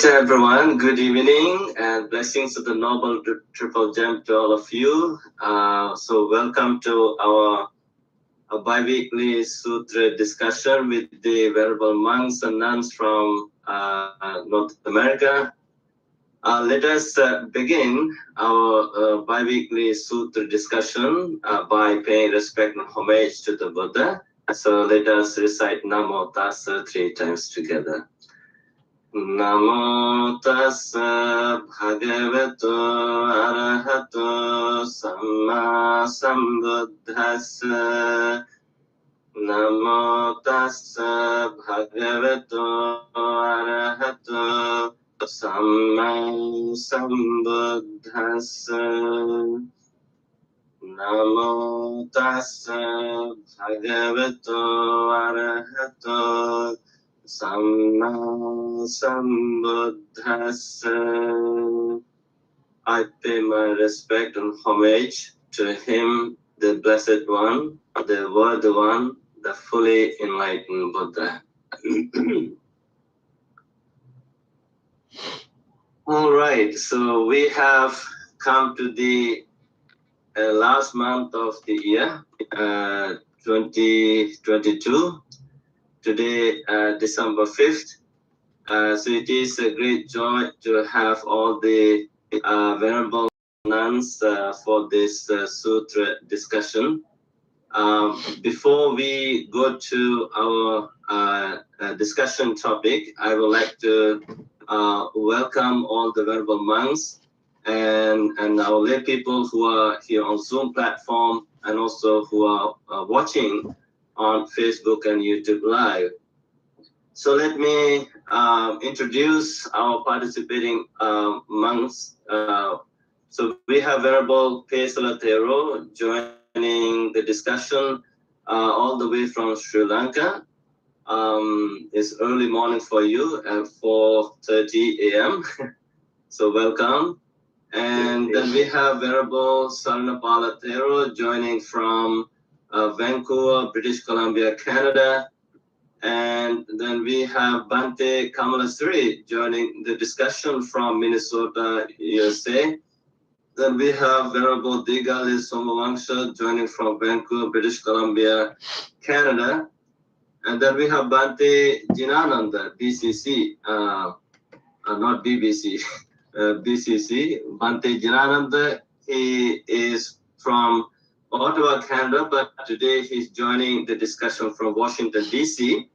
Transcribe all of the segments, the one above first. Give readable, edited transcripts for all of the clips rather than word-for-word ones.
right, everyone. Good evening and blessings of the Noble Triple Gem to all of you. So welcome to our bi-weekly sutra discussion with the Venerable monks and nuns from North America. Let us begin our bi-weekly sutra discussion by paying respect and homage to the Buddha. So let us recite Namo Tassa 3 times together. Namo tassa bhagavato arahato samma sambuddhassa. Namo tassa bhagavato arahato samma sambuddhassa. Namo tassa bhagavato arahato Samma Sambuddhassa. I pay my respect and homage to him, the Blessed One, the Worthy One, the fully enlightened Buddha. All right, so we have come to the last month of the year, 2022. Today, December 5th. So it is a great joy to have all the Venerable nuns for this sutra discussion. Before we go to our discussion topic, I would like to welcome all the Venerable monks and our lay people who are here on Zoom platform and also who are watching on Facebook and YouTube Live. So let me introduce our participating monks. So we have Venerable P. Salatero joining the discussion all the way from Sri Lanka. It's early morning for you at 4:30 a.m. So welcome. And then we have Venerable Saranapala joining from Vancouver, British Columbia, Canada. And then we have Bhante Kamalasri joining the discussion from Minnesota, USA. Then we have Venerable Digali Somavangsha joining from Vancouver, British Columbia, Canada. And then we have Bhante Jinananda, BCC, not BBC, BCC. Bhante Jinananda, he is from Ottawa, Canada, but today he's joining the discussion from Washington, D.C.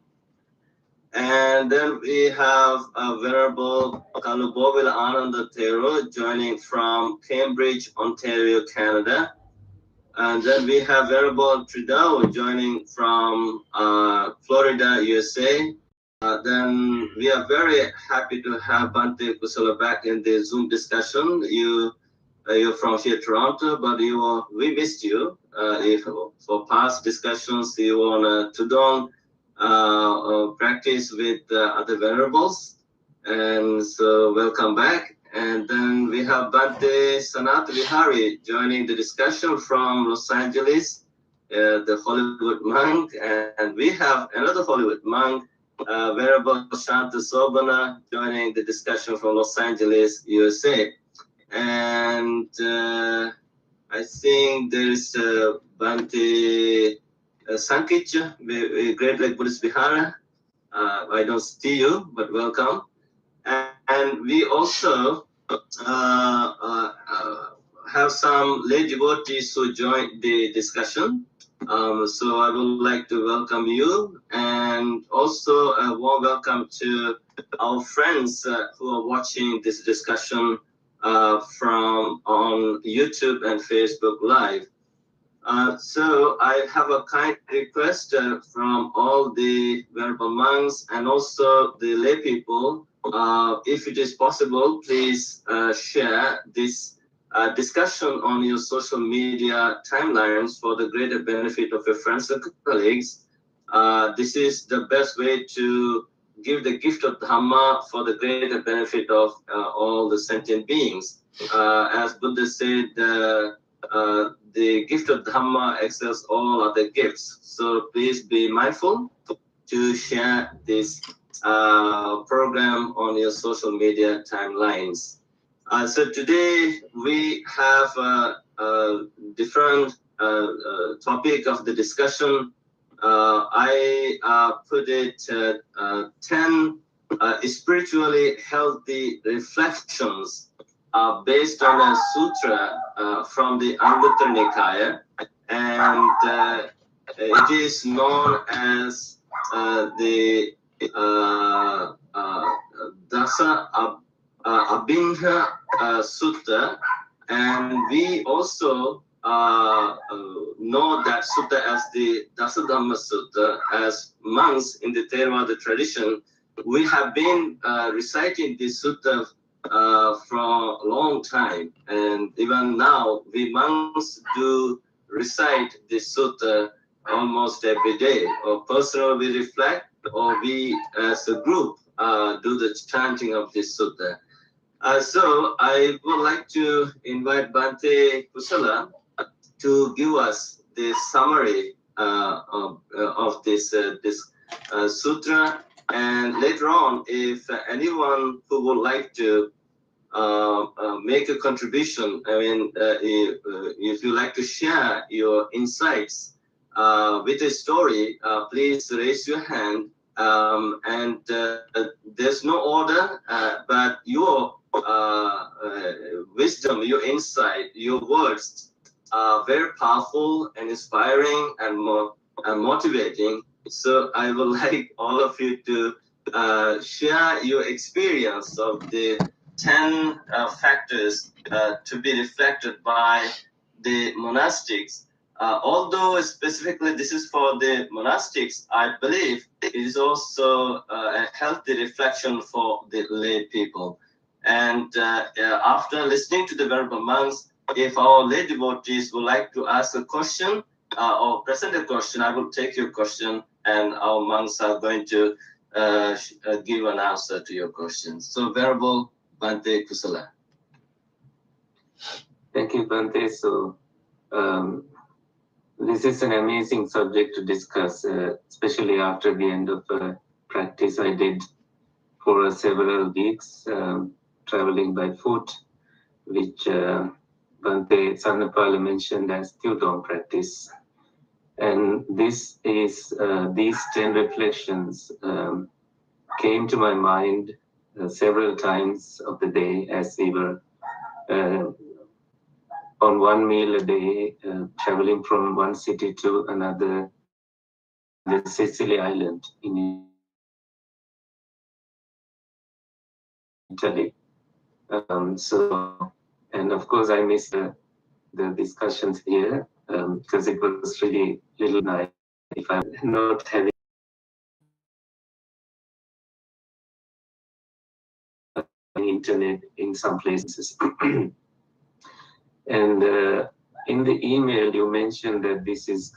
And then we have Venerable Kalubovila Ananda Thero joining from Cambridge, Ontario, Canada. And then we have Venerable Tridao joining from Florida, USA. Then we are very happy to have Bhante Kusala back in the Zoom discussion. You're from here, Toronto, but we missed you. If for past discussions, you want to Tudong practice with other venerables, and so welcome back. And then we have Bhante Sanat Vihari joining the discussion from Los Angeles, the Hollywood monk, and we have another Hollywood monk, Venerable Shanta Sobana, joining the discussion from Los Angeles, USA. And I think there's Bhante Sankicha, Great Lake Buddhist Vihara. I don't see you, but welcome. And we also have some lay devotees who joined the discussion. So I would like to welcome you, and also a warm welcome to our friends who are watching this discussion from on YouTube and Facebook Live. So I have a kind request from all the Venerable monks and also the lay people. If it is possible, please share this discussion on your social media timelines for the greater benefit of your friends and colleagues. This is the best way to give the gift of Dhamma for the greater benefit of all the sentient beings. As Buddha said, the gift of Dhamma excels all other gifts. So please be mindful to share this program on your social media timelines. So today we have a different topic of the discussion. I put it 10 spiritually healthy reflections based on a sutra from the Anguttara Nikaya, and it is known as the Dasa Abhinha Sutta, and we also know that sutta as the Dasa Dhamma Sutta. As monks in the Theravada tradition, we have been reciting this sutta for a long time, and even now we monks do recite this sutta almost every day, or personally we reflect, or we as a group do the chanting of this sutta. So I would like to invite Bhante Kusala to give us the summary of this sutra, and later on, if anyone who would like to make a contribution, I mean, if you like to share your insights with a story, please raise your hand. And there's no order, but your wisdom, your insight, your words are very powerful and inspiring and motivating. So I would like all of you to share your experience of the 10 factors to be reflected by the monastics. Although specifically this is for the monastics, I believe it is also a healthy reflection for the lay people. And after listening to the Venerable monks, if our lay devotees would like to ask a question or present a question, I will take your question, and our monks are going to give an answer to your question. So, Venerable Bhante Kusala. Thank you, Bhante. So, this is an amazing subject to discuss, especially after the end of practice I did for several weeks, traveling by foot, which Bhante Saranapala mentioned as Tudong practice. And this is, these 10 reflections came to my mind several times of the day as we were on one meal a day, traveling from one city to another, the Sicily Island in Italy. And of course, I missed the discussions here because it was really little night if I'm not having internet in some places. And in the email, you mentioned that this is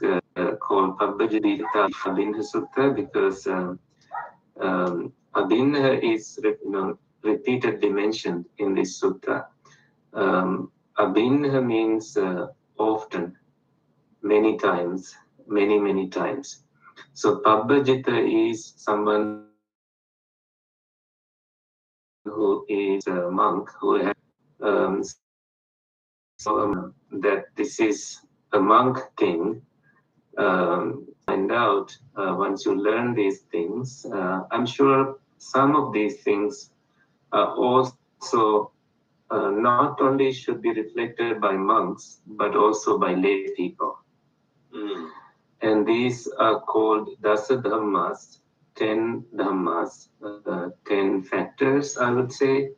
called Pabbajadita Abhinha Sutta because Abhinha is repeatedly mentioned in this sutta. Abhinha means often, many times, many times. So Pabbajita is someone who is a monk who has that this is a monk thing. Find out once you learn these things. I'm sure some of these things are also not only should be reflected by monks, but also by lay people. And these are called Dasa Dhammas, 10 Dhammas, 10 factors, I would say,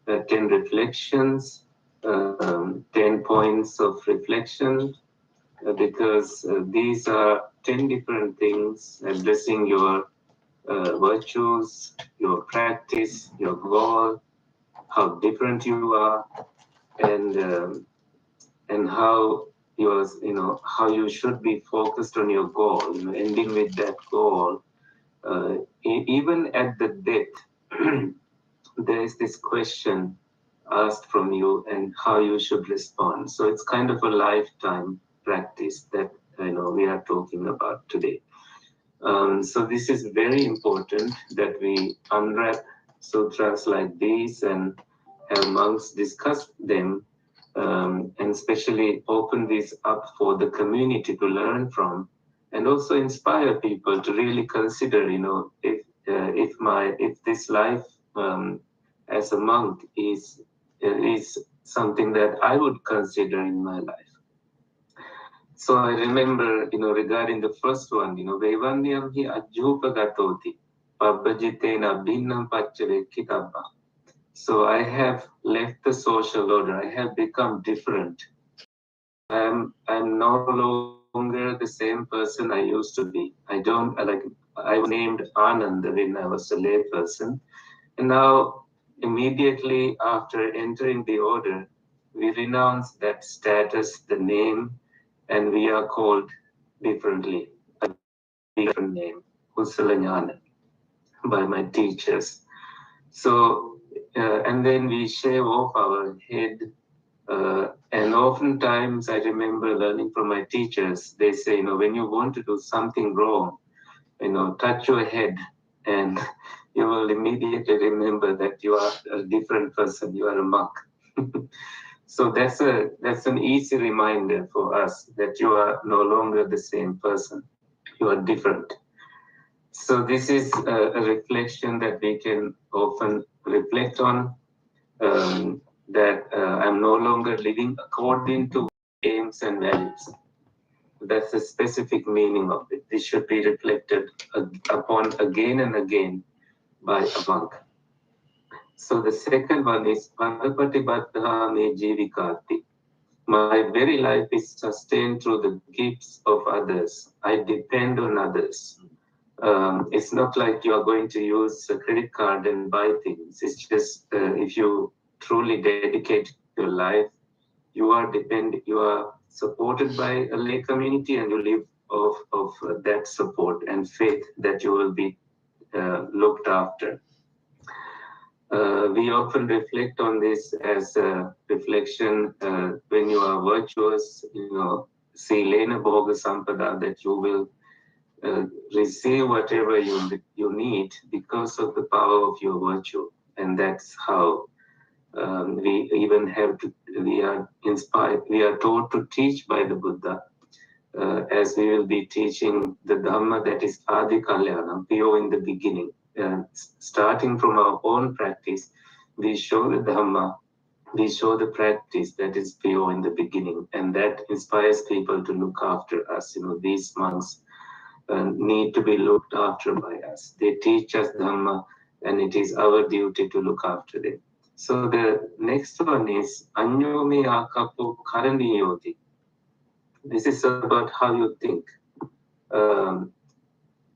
10 reflections, 10 points of reflection, because these are 10 different things addressing your virtues, your practice, your goal, how different you are, and how how you should be focused on your goal, ending with that goal. Even at the death, there is this question asked from you and how you should respond. So it's kind of a lifetime practice that we are talking about today. So this is very important that we unwrap sutras like these and have monks discuss them, and especially open this up for the community to learn from, and also inspire people to really consider, if this life as a monk is something that I would consider in my life. So I remember, regarding the first one, Vevanyam hi ajjupagatoti, pabbajitena bhinnam pacchavekkittabba. So I have left the social order. I have become different. I'm no longer the same person I used to be. I was named Anand when I was a lay person. And now, immediately after entering the order, we renounce that status, the name, and we are called differently, a different name, Kusalanyana, by my teachers. So, and then we shave off our head. And oftentimes I remember learning from my teachers, they say, when you want to do something wrong, touch your head and you will immediately remember that you are a different person, you are a monk. So that's an easy reminder for us that you are no longer the same person, you are different. So this is a reflection that we can often reflect on, that I'm no longer living according to aims and values. That's the specific meaning of it. This should be reflected upon again and again by a monk. So the second one is Parapatibaddha me jivikati. My very life is sustained through the gifts of others. I depend on others. It's not like you are going to use a credit card and buy things. It's just if you truly dedicate your life, you are supported by a lay community, and you live of that support and faith that you will be looked after. We often reflect on this as a reflection when you are virtuous, Silena Bhoga Sampada, that you will receive whatever you need because of the power of your virtue. And that's how we even we are inspired, we are taught to teach by the Buddha, as we will be teaching the Dhamma that is Adi Kalyanam, pure in the beginning. Starting from our own practice, we show the Dhamma, we show the practice that is pure in the beginning, and that inspires people to look after us. These monks need to be looked after by us. They teach us Dhamma, and it is our duty to look after them. So the next one is Anyome Akapo Karaniyoti. This is about how you think. Anyome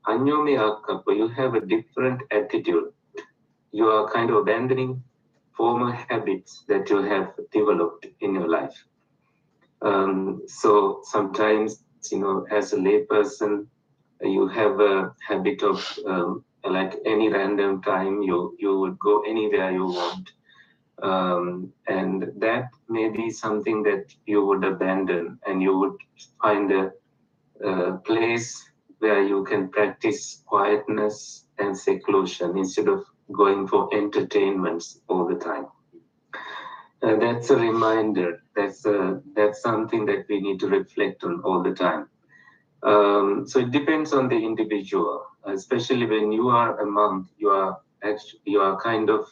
Akapo, you have a different attitude. You are kind of abandoning former habits that you have developed in your life. So sometimes, as a layperson, you have a habit of like any random time, you would go anywhere you want. And that may be something that you would abandon, and you would find a place where you can practice quietness and seclusion instead of going for entertainments all the time. That's a reminder. That's something that we need to reflect on all the time. So it depends on the individual, especially when you are a monk. You are kind of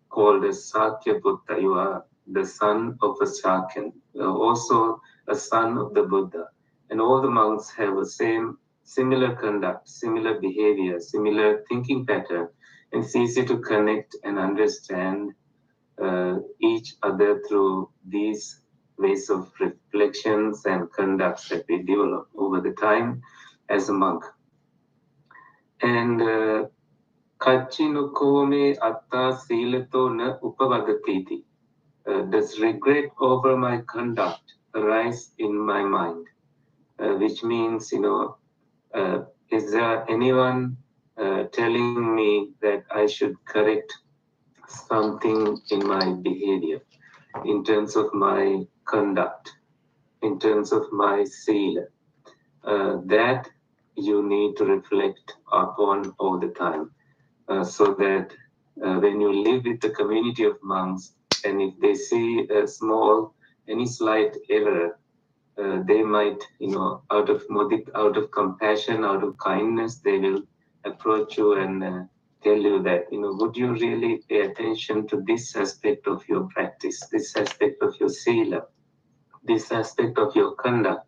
called a Sakya Buddha. You are the son of a Sakyan, also a son of the Buddha. And all the monks have the similar conduct, similar behavior, similar thinking pattern. And it's easy to connect and understand each other through these ways of reflections and conducts that we develop over the time as a monk. And Kachino atta silato na upavagatiti. Does regret over my conduct arise in my mind? Which means, is there anyone telling me that I should correct something in my behavior, in terms of my conduct, in terms of my sila? That you need to reflect upon all the time, so that when you live with the community of monks, and if they see a small, any slight error, they might, out of compassion, out of kindness, they will approach you and tell you that, would you really pay attention to this aspect of your practice, this aspect of your sila, this aspect of your conduct?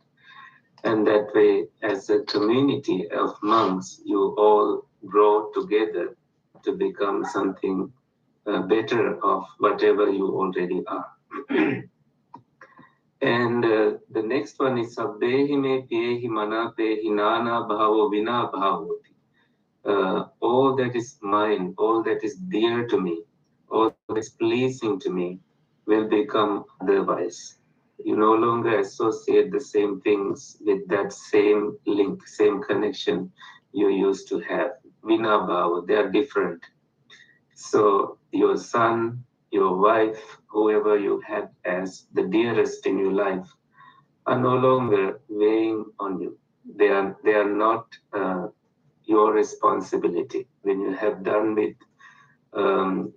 And that way, as a community of monks, you all grow together to become something better of whatever you already are. And the next one is Sabbehi me Piehi Manapehi Nana Bhavo Vina Bhavoti. All that is mine, all that is dear to me, all that is pleasing to me will become otherwise. You no longer associate the same things with that same link, same connection you used to have. Vina Bhava, they are different. So your son, your wife, whoever you had as the dearest in your life, are no longer weighing on you. They are not your responsibility. When you have done with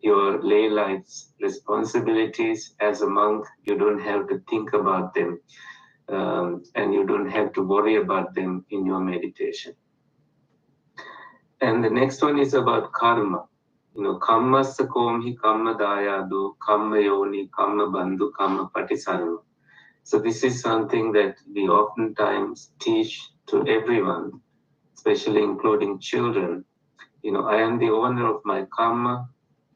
your lay life's responsibilities as a monk, you don't have to think about them, and you don't have to worry about them in your meditation. And the next one is about karma. Kamma sakomhi kamma dayadu, kamma yoni, kamma bandhu, kamma patisarva. So this is something that we oftentimes teach to everyone, especially including children. I am the owner of my karma,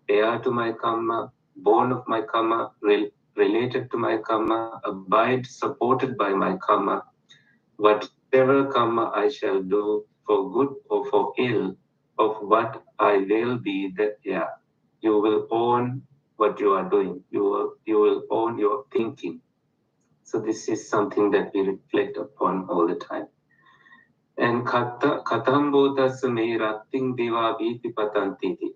heir to my karma, born of my karma, related to my karma, abide supported by my karma. Whatever karma I shall do, for good or for ill, of what I will be the heir. You will own what you are doing. You will own your thinking. So this is something that we reflect upon all the time. And katambodas me ratting diva viti patantiti.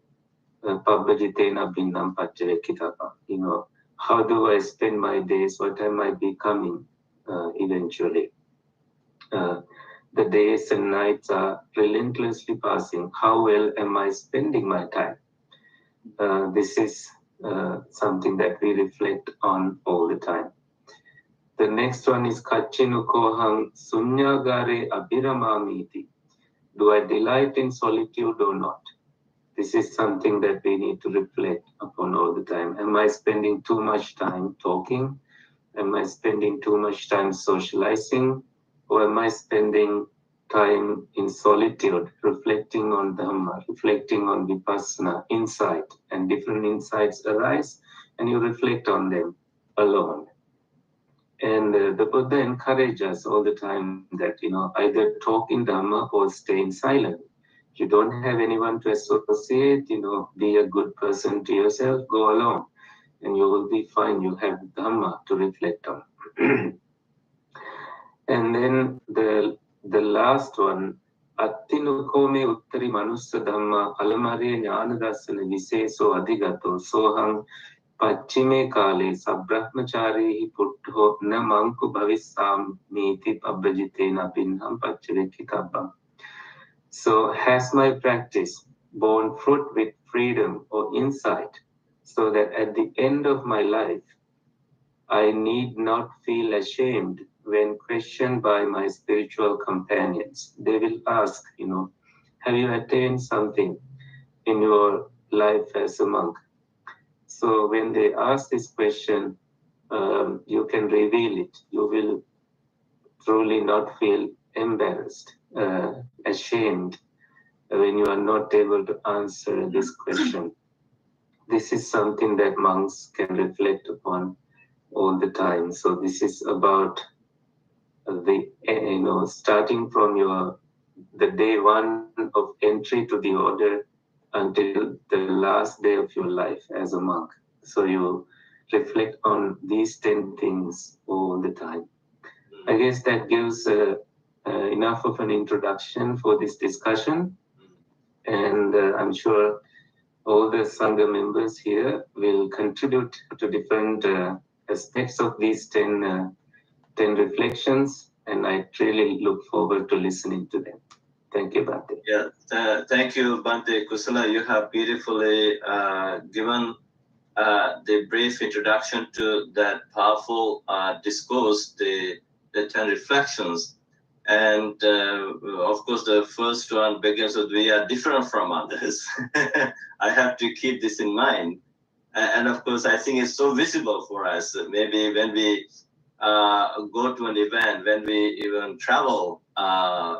Pabbajitena binnam pachavekitapa. How do I spend my days? What am I becoming eventually? The days and nights are relentlessly passing. How well am I spending my time? This is something that we reflect on all the time. The next one is Kachinukohang Sunyagare Abhiramamiti. Do I delight in solitude or not? This is something that we need to reflect upon all the time. Am I spending too much time talking? Am I spending too much time socializing? Or am I spending time in solitude, reflecting on Dhamma, reflecting on Vipassana, insight, and different insights arise, and you reflect on them alone. And the Buddha encourages us all the time that, either talk in Dhamma or stay in silence. If you don't have anyone to associate, be a good person to yourself, go alone, and you will be fine. You have Dhamma to reflect on. And then the last one, Attinukome uttari manussa dhamma alamare jnana dasana viseso adhigato soham Pachime kale sabrahmachari puttho na manku bhavissam miti pabbajitena binham pachavekikabam. So has my practice borne fruit with freedom or insight, so that at the end of my life, I need not feel ashamed when questioned by my spiritual companions. They will ask, have you attained something in your life as a monk? So when they ask this question, you can reveal it. You will truly not feel embarrassed, ashamed when you are not able to answer this question. This is something that monks can reflect upon all the time. So this is about starting from the day one of entry to the order until the last day of your life as a monk. So you reflect on these 10 things all the time. I guess that gives enough of an introduction for this discussion. And I'm sure all the Sangha members here will contribute to different aspects of these 10 reflections. And I really look forward to listening to them. Thank you, Bhante. Yeah, thank you, Bhante Kusala. You have beautifully given the brief introduction to that powerful discourse, the 10 reflections. And of course, the first one begins with we are different from others. I have to keep this in mind. And of course, I think it's so visible for us. Maybe when we go to an event, when we even travel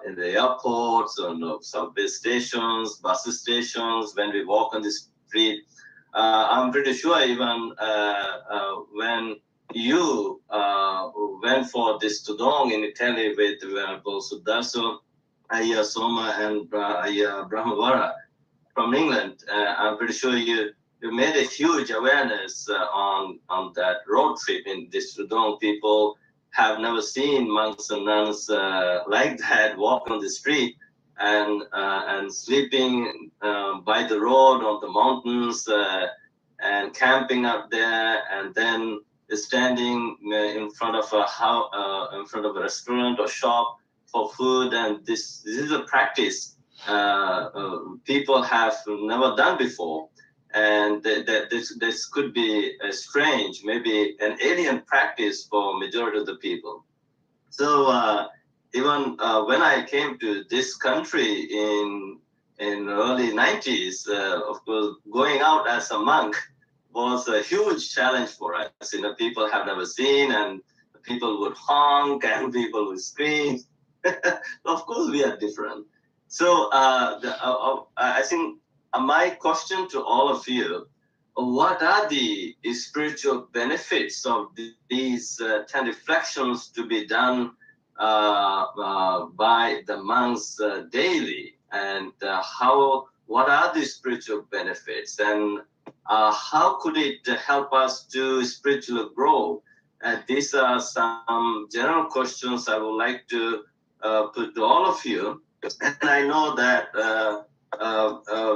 in the airports, on subway stations, bus stations, when we walk on the street, I'm pretty sure even when you went for this Tudong in Italy with Venerable Sudarso, Ayya Soma, and Ayya Brahmavara from England, I'm pretty sure you made a huge awareness on that road trip in this Tudong. People have never seen monks and nuns like that walk on the street and sleeping by the road on the mountains and camping up there, and then standing in front of a restaurant or shop for food. And this is a practice people have never done before. And that this could be a strange, maybe an alien practice for majority of the people. So even when I came to this country in early 90s, of course, going out as a monk was a huge challenge for us. People have never seen, and people would honk and people would scream. Of course, we are different. So I think my question to all of you, what are the spiritual benefits of these 10 reflections to be done by the monks daily? And what are the spiritual benefits? And how could it help us to spiritually grow? These are some general questions I would like to put to all of you. And I know that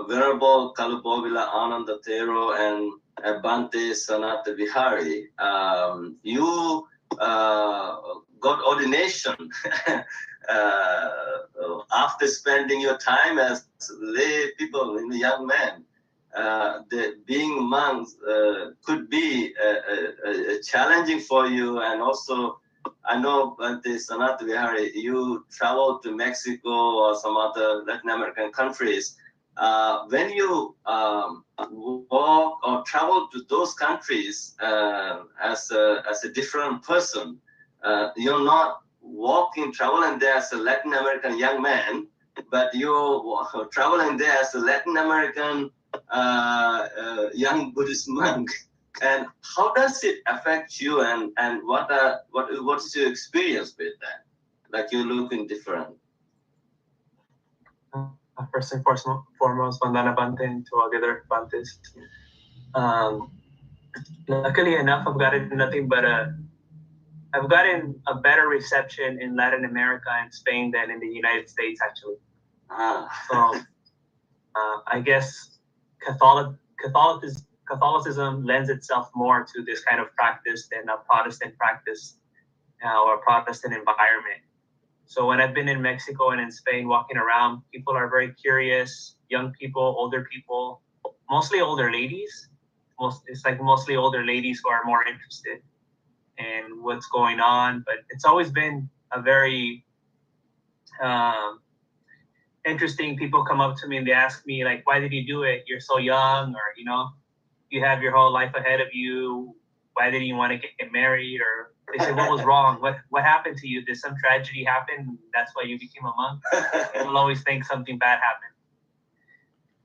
Venerable Kalubovila Ananda Thero and Bhante Sanata Vihari, you got ordination after spending your time as lay people, young men. Being monks could be challenging for you, and also I know Bhante Sanata Vihari, you traveled to Mexico or some other Latin American countries. When you walk or travel to those countries as a different person, you're not traveling there as a Latin American young man, but you're traveling there as a Latin American young Buddhist monk. And how does it affect you, and what is your experience with that? Like you're looking different. First and foremost, Vandana Bhante and to all the other Bhantes. Luckily enough, I've gotten a better reception in Latin America and Spain than in the United States, actually. So I guess Catholicism lends itself more to this kind of practice than a Protestant practice or a Protestant environment. So when I've been in Mexico and in Spain walking around, people are very curious, young people, older people, mostly older ladies. It's like mostly older ladies who are more interested in what's going on. But it's always been a very interesting. People come up to me and they ask me, like, why did you do it? You're so young, or, you have your whole life ahead of you. Why didn't you want to get married? Or they say, what was wrong? What happened to you? Did some tragedy happen? That's why you became a monk? People always think something bad happened.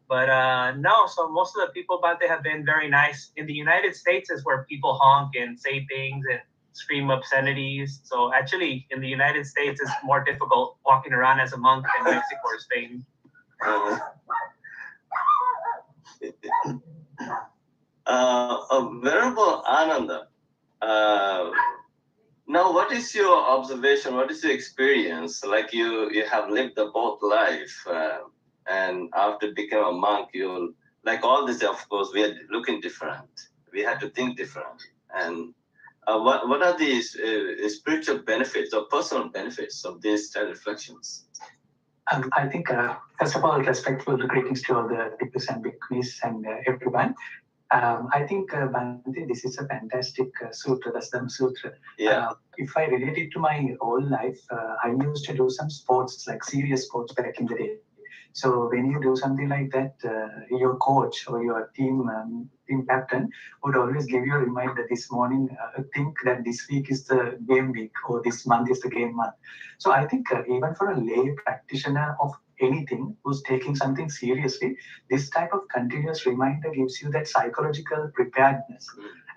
But no, so most of the people, Bhante, have been very nice. In the United States is where people honk and say things and scream obscenities. So actually, in the United States, it's more difficult walking around as a monk than Mexico or Spain. Venerable Ananda, now what is your observation? What is your experience? Like you have lived a both life, and after becoming a monk, you like all this. Of course, we are looking different. We had to think different. And what are these spiritual benefits or personal benefits of these reflections? I think, first of all, respectful greetings to all the bhikkhus and bhikkhunis and everyone. I think, Bhante, this is a fantastic sutra, that's the Sutra. Yeah. If I relate it to my whole life, I used to do some sports, like serious sports back in the day. So when you do something like that, your coach or your team captain would always give you a reminder this morning, think that this week is the game week or this month is the game month. So I think even for a lay practitioner of anything who's taking something seriously, this type of continuous reminder gives you that psychological preparedness.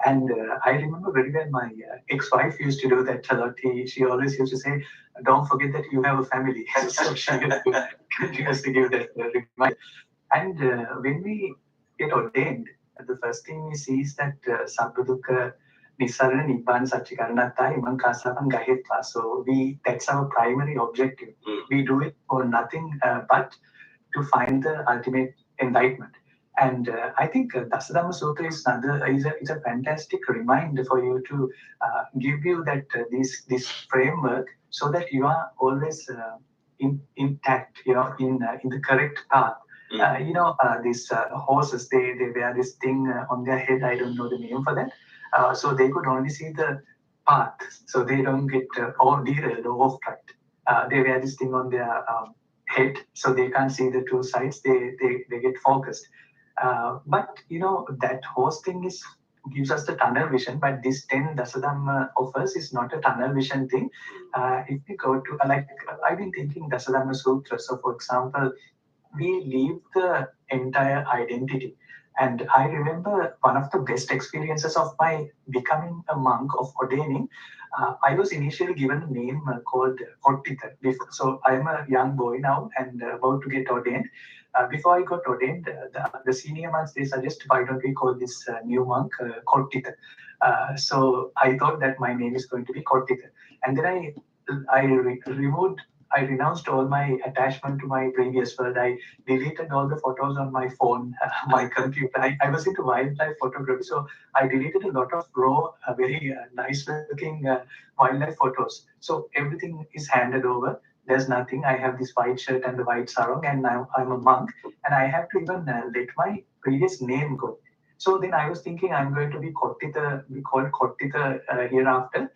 And I remember very well my ex-wife used to do that a lot. She always used to say, don't forget that you have a family. So she used to continuously give that reminder. And when we get ordained, the first thing we see is that Sabbaduka Nisarana Nibbana Satchikaranatta Imam Kasavan Gahetva. So that's our primary objective. We do it for nothing but to find the ultimate enlightenment. And I think Dasadhamma Sutra is a fantastic reminder for you to give you that this framework so that you are always intact, in the correct path. These horses, they wear this thing on their head. I don't know the name for that. So they could only see the path, so they don't get all derailed or off track. They wear this thing on their head, so they can't see the two sides. They get focused. But that horse thing gives us the tunnel vision, but this 10 Dasadhamma offers is not a tunnel vision thing. If we go to, I've been thinking Dasadhamma Sutra. So for example, we leave the entire identity. And I remember one of the best experiences of my becoming a monk, of ordaining. I was initially given a name called Kottita. So I'm a young boy now and about to get ordained. Before I got ordained, the senior monks, they suggest, why don't we call this new monk Kottita? So I thought that my name is going to be Kottita. And then I renounced all my attachment to my previous world. I deleted all the photos on my phone, my computer. I was into wildlife photography, so I deleted a lot of raw, very nice-looking wildlife photos. So everything is handed over. There's nothing. I have this white shirt and the white sarong, and now I'm a monk, and I have to even let my previous name go. So then I was thinking I'm going to be Kottita, we call it Kottita hereafter.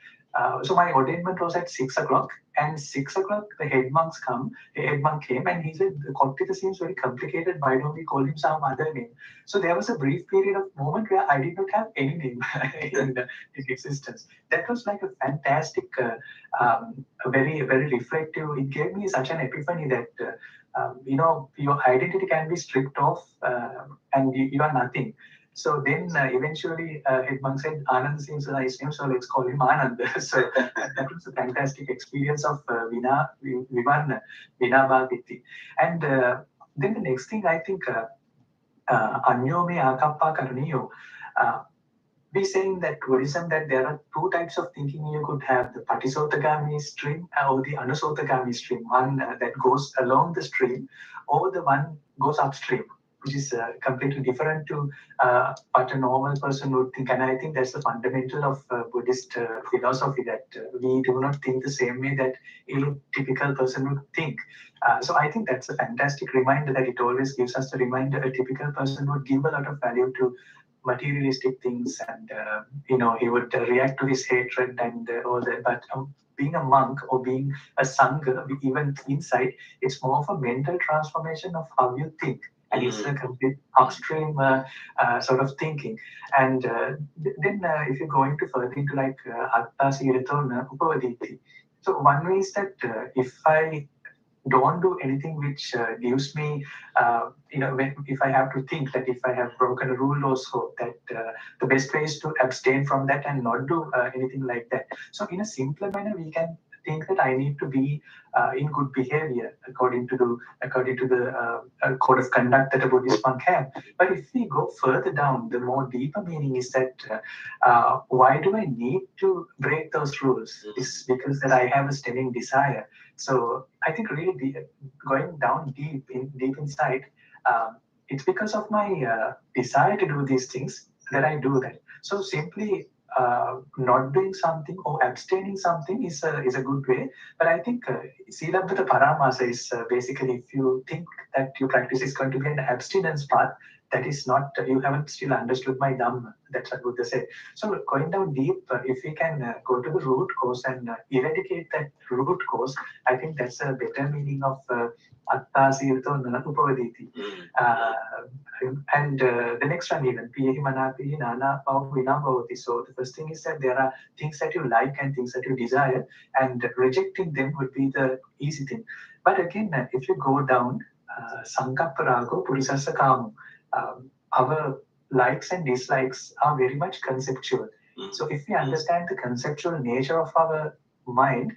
So my ordainment was at 6 o'clock, and 6 o'clock the head monk came and he said, Kottita seems very complicated, why don't we call him some other name? So there was a brief period of moment where I did not have any name in existence. That was like a fantastic, very, very reflective. It gave me such an epiphany that your identity can be stripped off and you are nothing. So then eventually head monk said, Anand seems a nice name, so let's call him Anand. So that was a fantastic experience of Vinabhaviti. And then the next thing, I think, Anyome Akappa Karaniyo. We're saying that Buddhism, that there are two types of thinking. You could have the Patisotagami stream or the Anusotagami stream, one that goes along the stream, or the one goes upstream, which is completely different to what a normal person would think. And I think that's the fundamental of Buddhist philosophy, that we do not think the same way that a typical person would think. So I think that's a fantastic reminder, that it always gives us the reminder a typical person would give a lot of value to materialistic things, and he would react to his hatred and all that. But being a monk or being a sangha, even inside, it's more of a mental transformation of how you think. And it's a complete upstream sort of thinking. And then if you're going to further into like Atta Siratona Upavaditi. So one way is that if I don't do anything which gives me, if I have to think that if I have broken a rule or so, that the best way is to abstain from that and not do anything like that. So in a simpler manner, we can think that I need to be in good behavior according to the code of conduct that a Buddhist monk have. But if we go further down, the more deeper meaning is that why do I need to break those rules? It's because that I have a stemming desire. So I think really going down deep inside, it's because of my desire to do these things that I do that. So simply not doing something or abstaining something is a good way. But I think Silabbata Paramasa is basically if you think that your practice is going to be an abstinence path, that is not, you haven't still understood my Dhamma. That's what Buddha said. So going down deep, if we can go to the root cause and eradicate that root cause, I think that's a better meaning of Atta Sirto Upavaditi. And the next one even, Pihi Manapi Nana Pavu Vinabhavati. So the first thing is that there are things that you like and things that you desire, and rejecting them would be the easy thing. But again, if you go down, Sankappa Rago Purisasa Kamu, our likes and dislikes are very much conceptual. So if we understand the conceptual nature of our mind,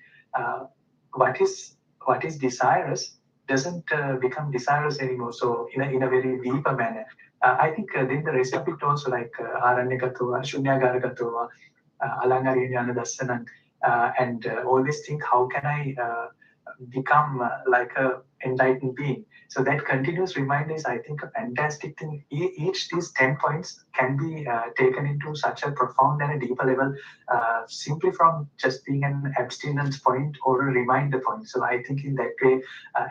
what is desirous doesn't become desirous anymore. So in a very deeper manner, I think then the rest of it also, like Aranyakatova, Shunyagarakatova, Alangariyana Dasanan, and always think, how can I become like a enlightened being? So that continuous reminder is, I think, a fantastic thing. Each these 10 points can be taken into such a profound and a deeper level, simply from just being an abstinence point or a reminder point. So I think in that way,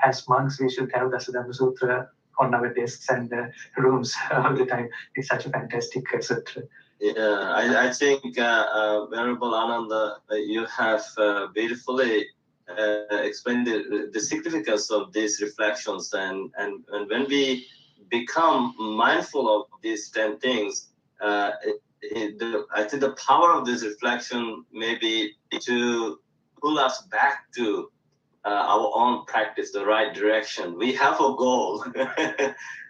as monks, we should have Dasadhamma Sutra on our desks and rooms all the time. It's such a fantastic sutra. Yeah, I think Venerable Ananda, you have beautifully explained the significance of these reflections, and when we become mindful of these 10 things, I think the power of this reflection may be to pull us back to our own practice, the right direction. We have a goal,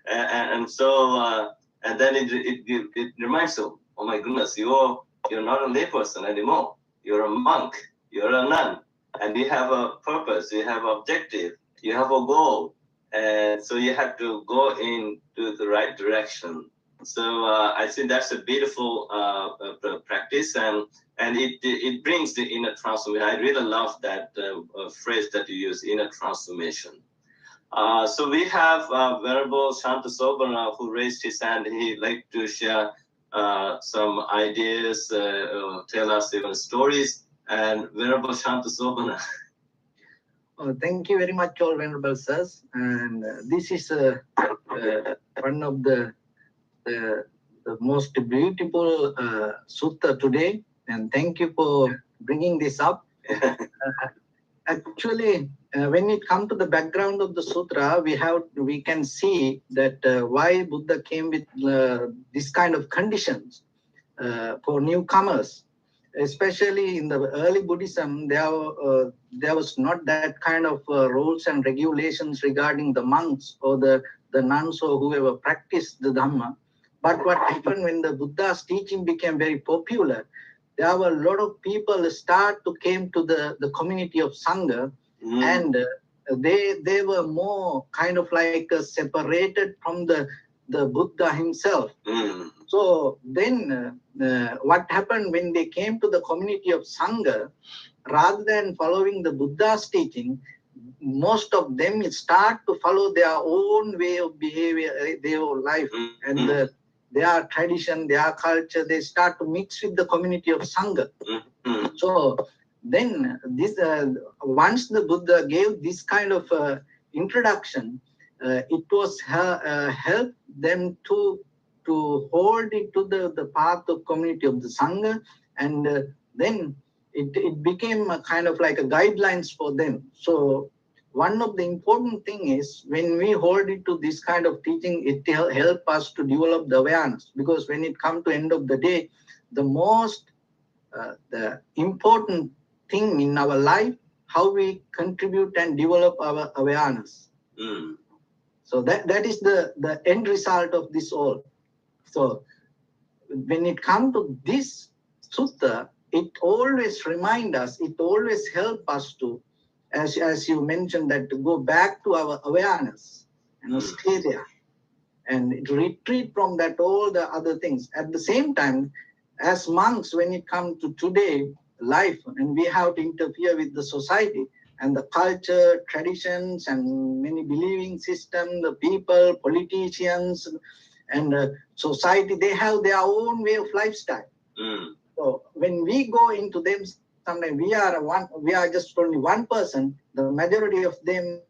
and so and then it reminds you, oh my goodness, you're not a layperson anymore. You're a monk. You're a nun. And you have a purpose, you have an objective, you have a goal, and so you have to go into the right direction. So I think that's a beautiful practice, and it brings the inner transformation. I really love that phrase that you use, inner transformation. So we have Venerable Shanta Sobana, who raised his hand. He'd like to share some ideas, tell us even stories. And Venerable Shanta Sobana. Thank you very much, all Venerable Sirs. And this is one of the most beautiful sutta today. And thank you for bringing this up. Actually, when it comes to the background of the sutra, we can see that why Buddha came with this kind of conditions for newcomers. Especially in the early Buddhism, there was not that kind of rules and regulations regarding the monks or the nuns or whoever practiced the Dhamma. But what happened when the Buddha's teaching became very popular, there were a lot of people came to the community of Sangha, and they were more kind of like separated from the Buddha himself. So then what happened when they came to the community of Sangha, rather than following the Buddha's teaching, most of them start to follow their own way of behavior, their own life, and their tradition, their culture. They start to mix with the community of Sangha. So then this once the Buddha gave this kind of introduction, it was helped them to hold it to the path of community of the Sangha, and then it became a kind of like a guidelines for them. So one of the important thing is, when we hold it to this kind of teaching, it help us to develop the awareness, because when it comes to end of the day, the most the important thing in our life, how we contribute and develop our awareness. So that is the end result of this all. So when it comes to this sutta, it always reminds us, it always helps us to, as you mentioned, that to go back to our awareness and stay there and retreat from that all the other things. At the same time, as monks, when it comes to today life, and we have to interfere with the society and the culture, traditions, and many believing systems, the people, politicians, and society, they have their own way of lifestyle. So when we go into them, sometimes we are just only one person. The majority of them,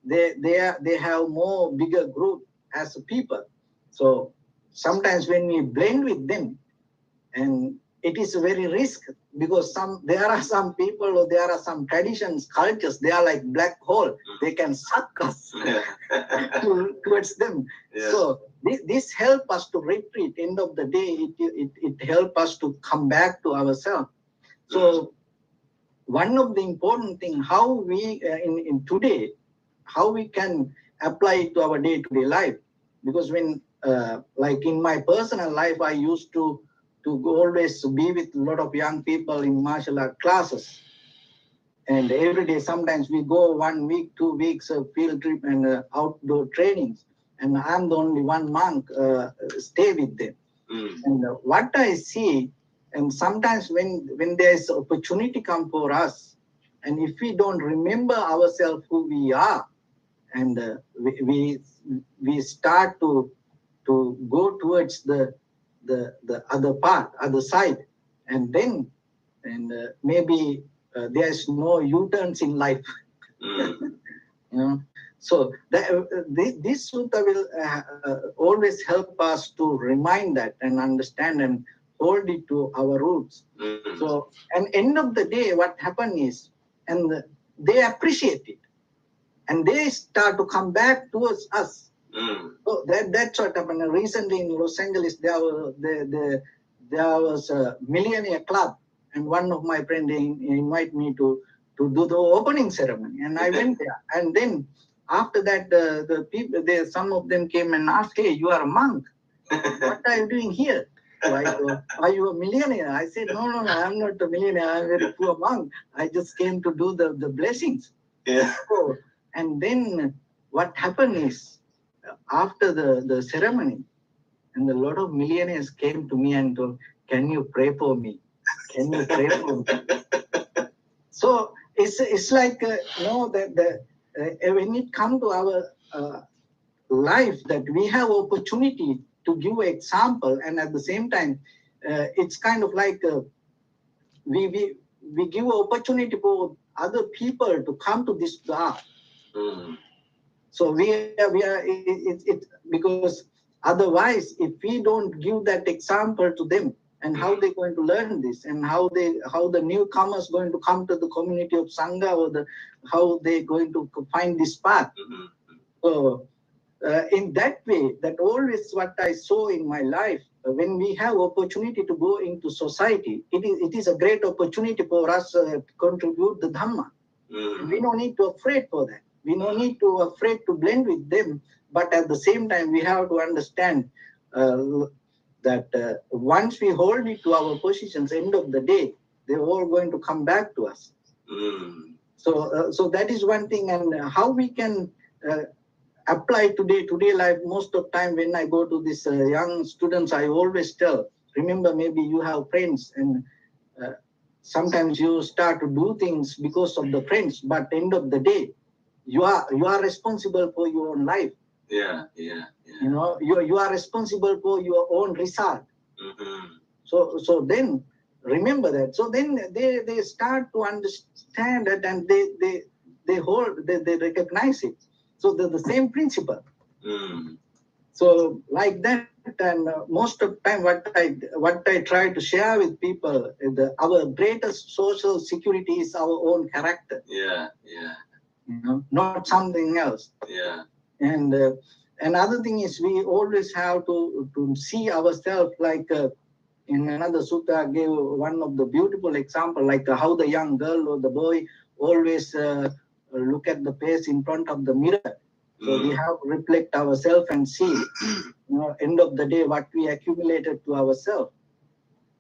they have more bigger group as a people. So sometimes when we blend with them, and it is a very risk, because there are some people, or there are some traditions, cultures, they are like black hole. They can suck us towards them. Yeah. So this help us to retreat. End of the day, it help us to come back to ourselves. So one of the important thing, how we in today, how we can apply it to our day-to-day life. Because when like in my personal life, I used to always be with a lot of young people in martial art classes, and every day sometimes we go 1 week, 2 weeks of field trip and outdoor trainings, and I'm the only one monk stay with them. And what I see, and sometimes when there's opportunity come for us, and if we don't remember ourselves who we are, and we start to go towards the other part, other side, and then maybe there's no U-turns in life. You know, so this sutta will always help us to remind that and understand and hold it to our roots. So, and end of the day, what happened is, and they appreciate it, and they start to come back towards us. So that's what happened. Recently in Los Angeles, there was a millionaire club, and one of my friends invited me to do the opening ceremony, and I went there. And then after that, the people there, some of them came and asked, "Hey, you are a monk. What are you doing here? So I go, are you a millionaire?" I said, no, I'm not a millionaire. I'm a very poor monk. I just came to do the blessings. Yeah. So, and then what happened is, after the ceremony, and a lot of millionaires came to me and told, "Can you pray for me? Can you pray for me?" So it's like that when it comes to our life, that we have opportunity to give example, and at the same time, it's kind of like we give opportunity for other people to come to this path. So we are because otherwise, if we don't give that example to them, and how they're going to learn this, and how the newcomers going to come to the community of Sangha, or how they're going to find this path. So in that way, that always what I saw in my life, when we have opportunity to go into society, it is a great opportunity for us to contribute the Dhamma. We don't need to afraid for that. We don't need to afraid to blend with them. But at the same time, we have to understand that once we hold it to our positions, end of the day, they're all going to come back to us. So that is one thing, and how we can apply today life. Most of time when I go to these young students, I always tell, remember, maybe you have friends, and sometimes you start to do things because of the friends, but end of the day, you are responsible for your own life. Yeah. You know, you are responsible for your own result. So then remember that. So then they start to understand that, and they recognize it. So the same principle. So like that, and most of the time, what I try to share with people, our greatest social security is our own character. Yeah. You know, not something else. Yeah. And another thing is, we always have to see ourselves like in another sutta gave one of the beautiful example, like how the young girl or the boy always look at the face in front of the mirror. So we have to reflect ourselves and see, end of the day, what we accumulated to ourselves.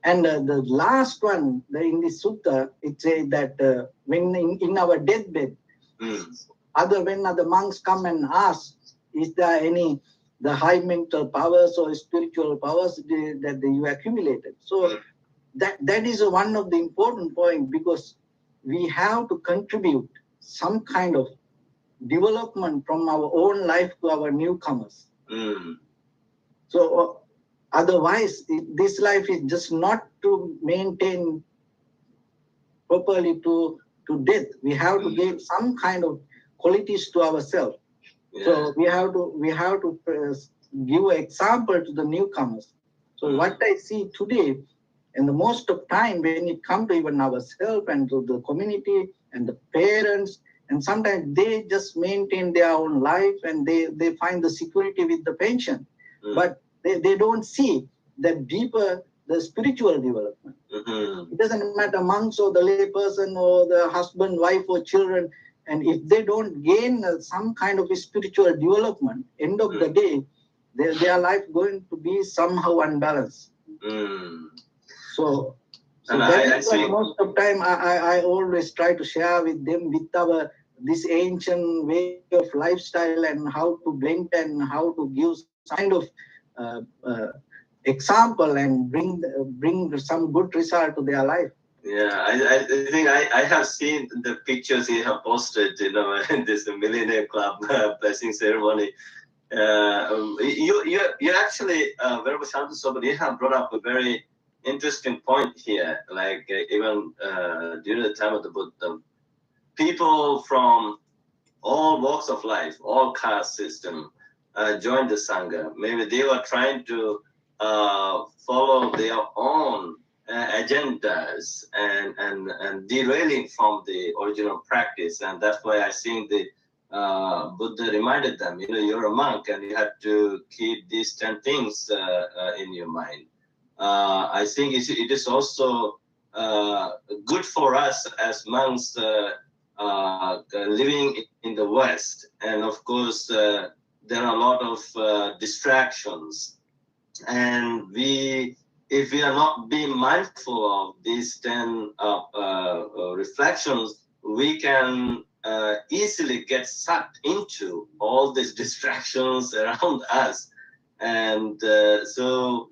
And the last one, in this sutta, it says that when in our deathbed, when other monks come and ask, is there any the high mental powers or spiritual powers that you accumulated? So that is one of the important point, because we have to contribute some kind of development from our own life to our newcomers. So Otherwise, this life is just not to maintain properly to death. We have to give some kind of qualities to ourselves. Yeah. So we have to give an example to the newcomers. So what I see today, and the most of time when it comes to even ourselves and to the community and the parents, and sometimes they just maintain their own life and they find the security with the pension, but they don't see that deeper, the spiritual development. Mm-hmm. It doesn't matter monks or the lay person or the husband, wife or children. And if they don't gain some kind of a spiritual development, end of the day, their life going to be somehow unbalanced. So that's why most of time I always try to share with them with our this ancient way of lifestyle and how to blend and how to give kind of example and bring some good result to their life. Yeah, I think I have seen the pictures you have posted, in this Millionaire Club blessing ceremony. You actually, Venerable Shanti Sobat, you have brought up a very interesting point here. Like even during the time of the Buddha, people from all walks of life, all caste system, joined the Sangha. Maybe they were trying to follow their own agendas and derailing from the original practice. And that's why I think the Buddha reminded them, you're a monk and you have to keep these 10 things in your mind. I think it is also good for us as monks living in the West. And of course, there are a lot of distractions. And if we are not being mindful of these 10 reflections, we can easily get sucked into all these distractions around us. And so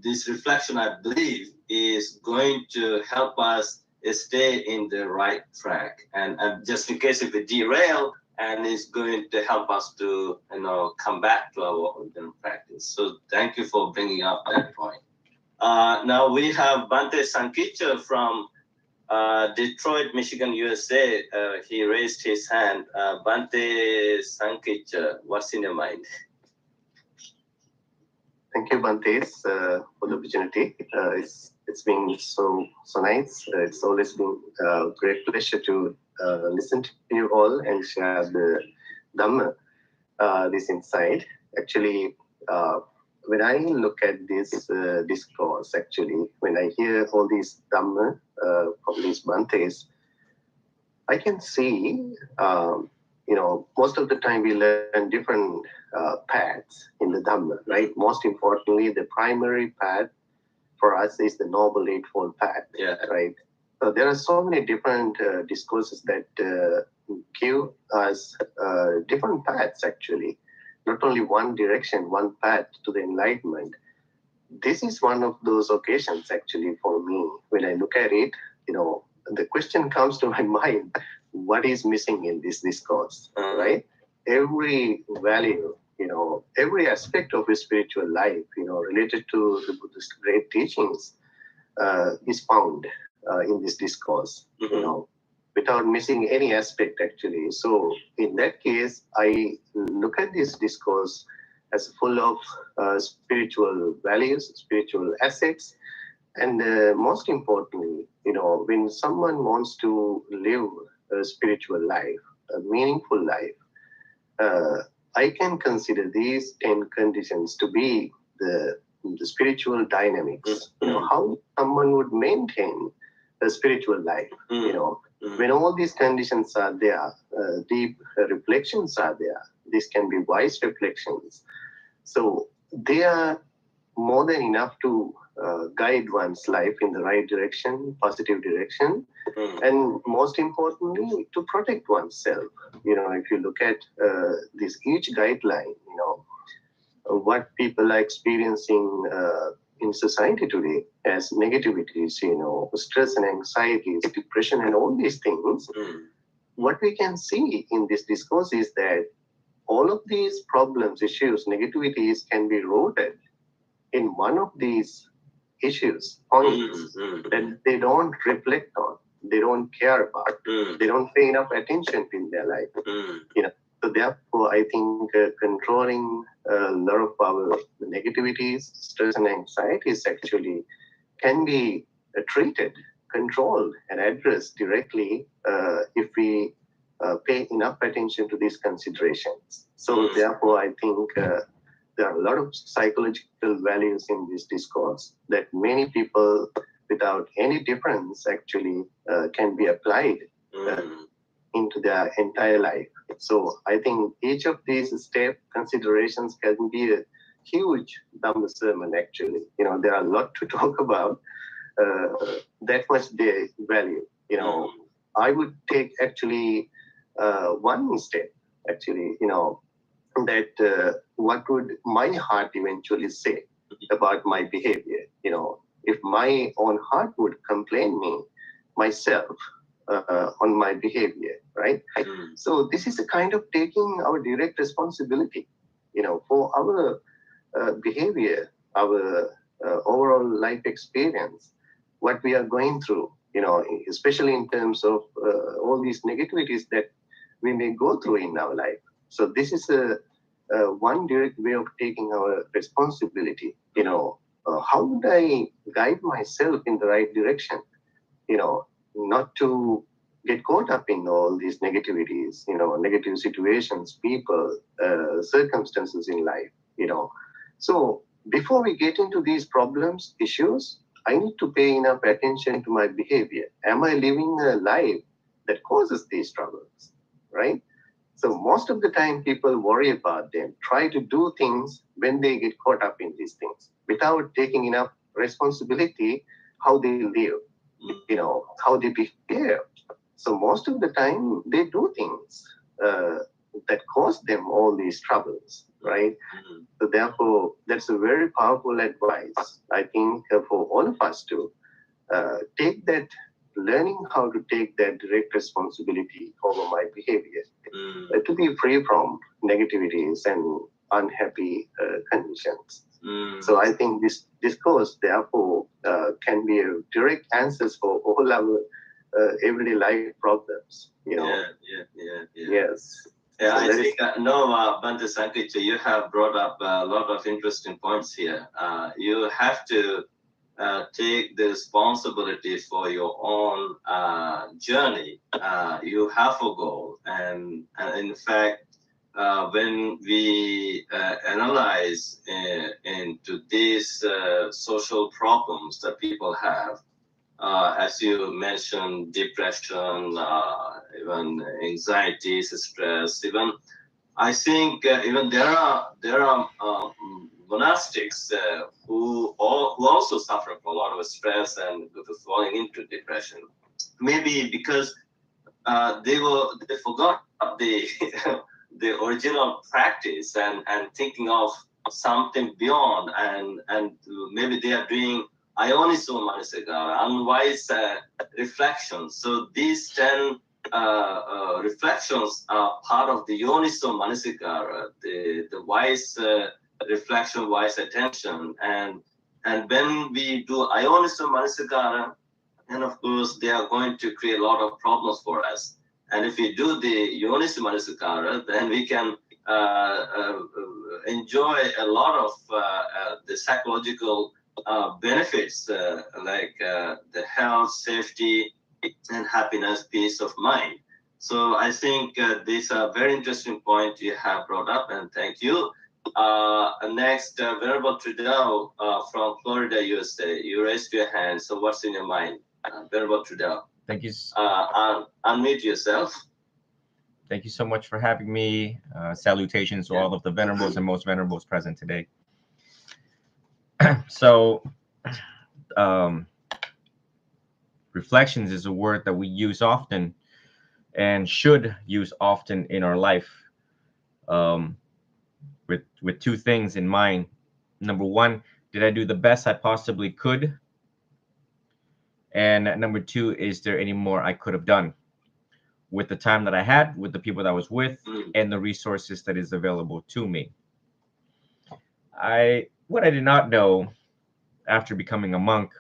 this reflection, I believe, is going to help us stay in the right track. And just in case if we derail, and it's going to help us to come back to our original practice. So thank you for bringing up that point. Now we have Bante Sankicha from Detroit, Michigan, USA. He raised his hand. Bante Sankicha, what's in your mind? Thank you, Bante, for the opportunity. It's been so nice. It's always been a great pleasure to listen to you all and share the Dhamma, this insight. Actually, when I look at this discourse, actually, when I hear all these Dhamma from these Bantes, I can see, most of the time we learn different paths in the Dhamma, right? Most importantly, the primary path for us is the Noble Eightfold Path, right? So there are so many different discourses that give us different paths, actually. Not only one direction, one path to the enlightenment. This is one of those occasions, actually, for me. When I look at it, the question comes to my mind, what is missing in this discourse, right? Every value, every aspect of a spiritual life, related to the Buddhist great teachings is found in this discourse, without missing any aspect, actually. So in that case, I look at this discourse as full of spiritual values, spiritual assets, and most importantly, when someone wants to live a spiritual life, a meaningful life, I can consider these 10 conditions to be the spiritual dynamics. How someone would maintain a spiritual life. When all these conditions are there, deep reflections are there. These can be wise reflections. So they are more than enough to guide one's life in the right direction, positive direction, and most importantly, to protect oneself. If you look at this each guideline, what people are experiencing in society today as negativities, stress and anxieties, depression, and all these things, what we can see in this discourse is that all of these problems, issues, negativities can be rooted in one of these issues, points that they don't reflect on, they don't care about, they don't pay enough attention in their life. So therefore, I think controlling a lot of our negativities, stress and anxieties actually can be treated, controlled and addressed directly if we pay enough attention to these considerations. So therefore, I think there are a lot of psychological values in this discourse that many people without any difference actually can be applied into their entire life. So I think each of these step considerations can be a huge Dhamma sermon actually. There are a lot to talk about, that much they value. I would take actually one step actually, that what would my heart eventually say about my behavior. If my own heart would complain me myself on my behavior, right? So this is a kind of taking our direct responsibility, for our behavior, our overall life experience, what we are going through, especially in terms of all these negativities that we may go through in our life. So this is one direct way of taking our responsibility. How would I guide myself in the right direction? Not to get caught up in all these negativities, negative situations, people, circumstances in life. So before we get into these problems, issues, I need to pay enough attention to my behavior. Am I living a life that causes these troubles, right? So most of the time people worry about them, try to do things when they get caught up in these things without taking enough responsibility how they live, how they behave. So most of the time they do things that cause them all these troubles, right? So therefore, that's a very powerful advice, I think, for all of us to take that, learning how to take that direct responsibility over my behavior, to be free from negativities and unhappy conditions. So I think this discourse, therefore, can be a direct answers for all our everyday life problems. Yes. Yeah, I think Bhante Sankricha, you have brought up a lot of interesting points here. You have to take the responsibility for your own journey. You have a goal, and in fact, when we analyze into these social problems that people have, as you mentioned, depression, even anxiety, stress, even I think even there are monastics who also suffer from a lot of stress and falling into depression. Maybe because they forgot the the original practice and thinking of something beyond, and maybe they are doing Ayoniso Manasikara, unwise reflections. So these 10 reflections are part of the Yoniso Manasikara, the wise reflection, wise attention. And when we do Ayoniso Manasikara, and of course they are going to create a lot of problems for us. And if we do the Yoniso Manasikara, then we can enjoy a lot of the psychological benefits like the health, safety, and happiness, peace of mind. So I think these are very interesting points you have brought up, and thank you. Next, Venerable Trudeau from Florida, USA. You raised your hand, so what's in your mind? Venerable Trudeau. Thank you. Unmute yourself. Thank you so much for having me. Salutations to all of the venerables and most venerables present today. So, reflections is a word that we use often and should use often in our life, with two things in mind. Number one, did I do the best I possibly could? And number two, is there any more I could have done with the time that I had, with the people that I was with, and the resources that is available to me? what I did not know after becoming a monk,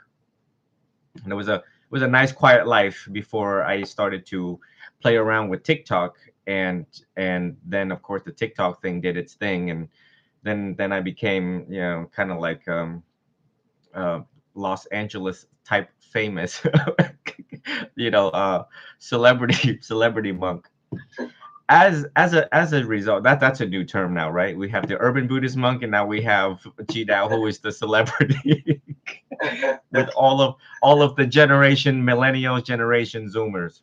and it was a nice quiet life before I started to play around with TikTok, and then of course the TikTok thing did its thing, and then I became, you know, kind of like uh, Los Angeles type famous, you know, celebrity monk. As a result, that's a new term now, right? We have the urban Buddhist monk, and now we have Jidao, who is the celebrity with all of the generation millennials, generation Zoomers.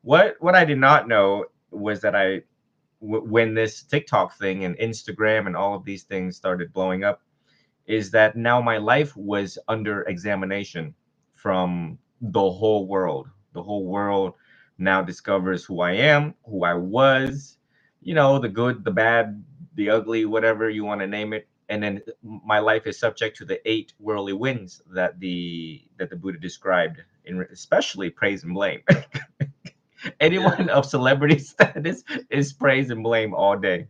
What I did not know was that when this TikTok thing and Instagram and all of these things started blowing up, is that now my life was under examination from the whole world. The whole world now discovers who I am, who I was, you know, the good, the bad, the ugly, whatever you want to name it. And then my life is subject to the 8 worldly winds that the Buddha described, in especially praise and blame. Anyone of celebrity status is praise and blame all day.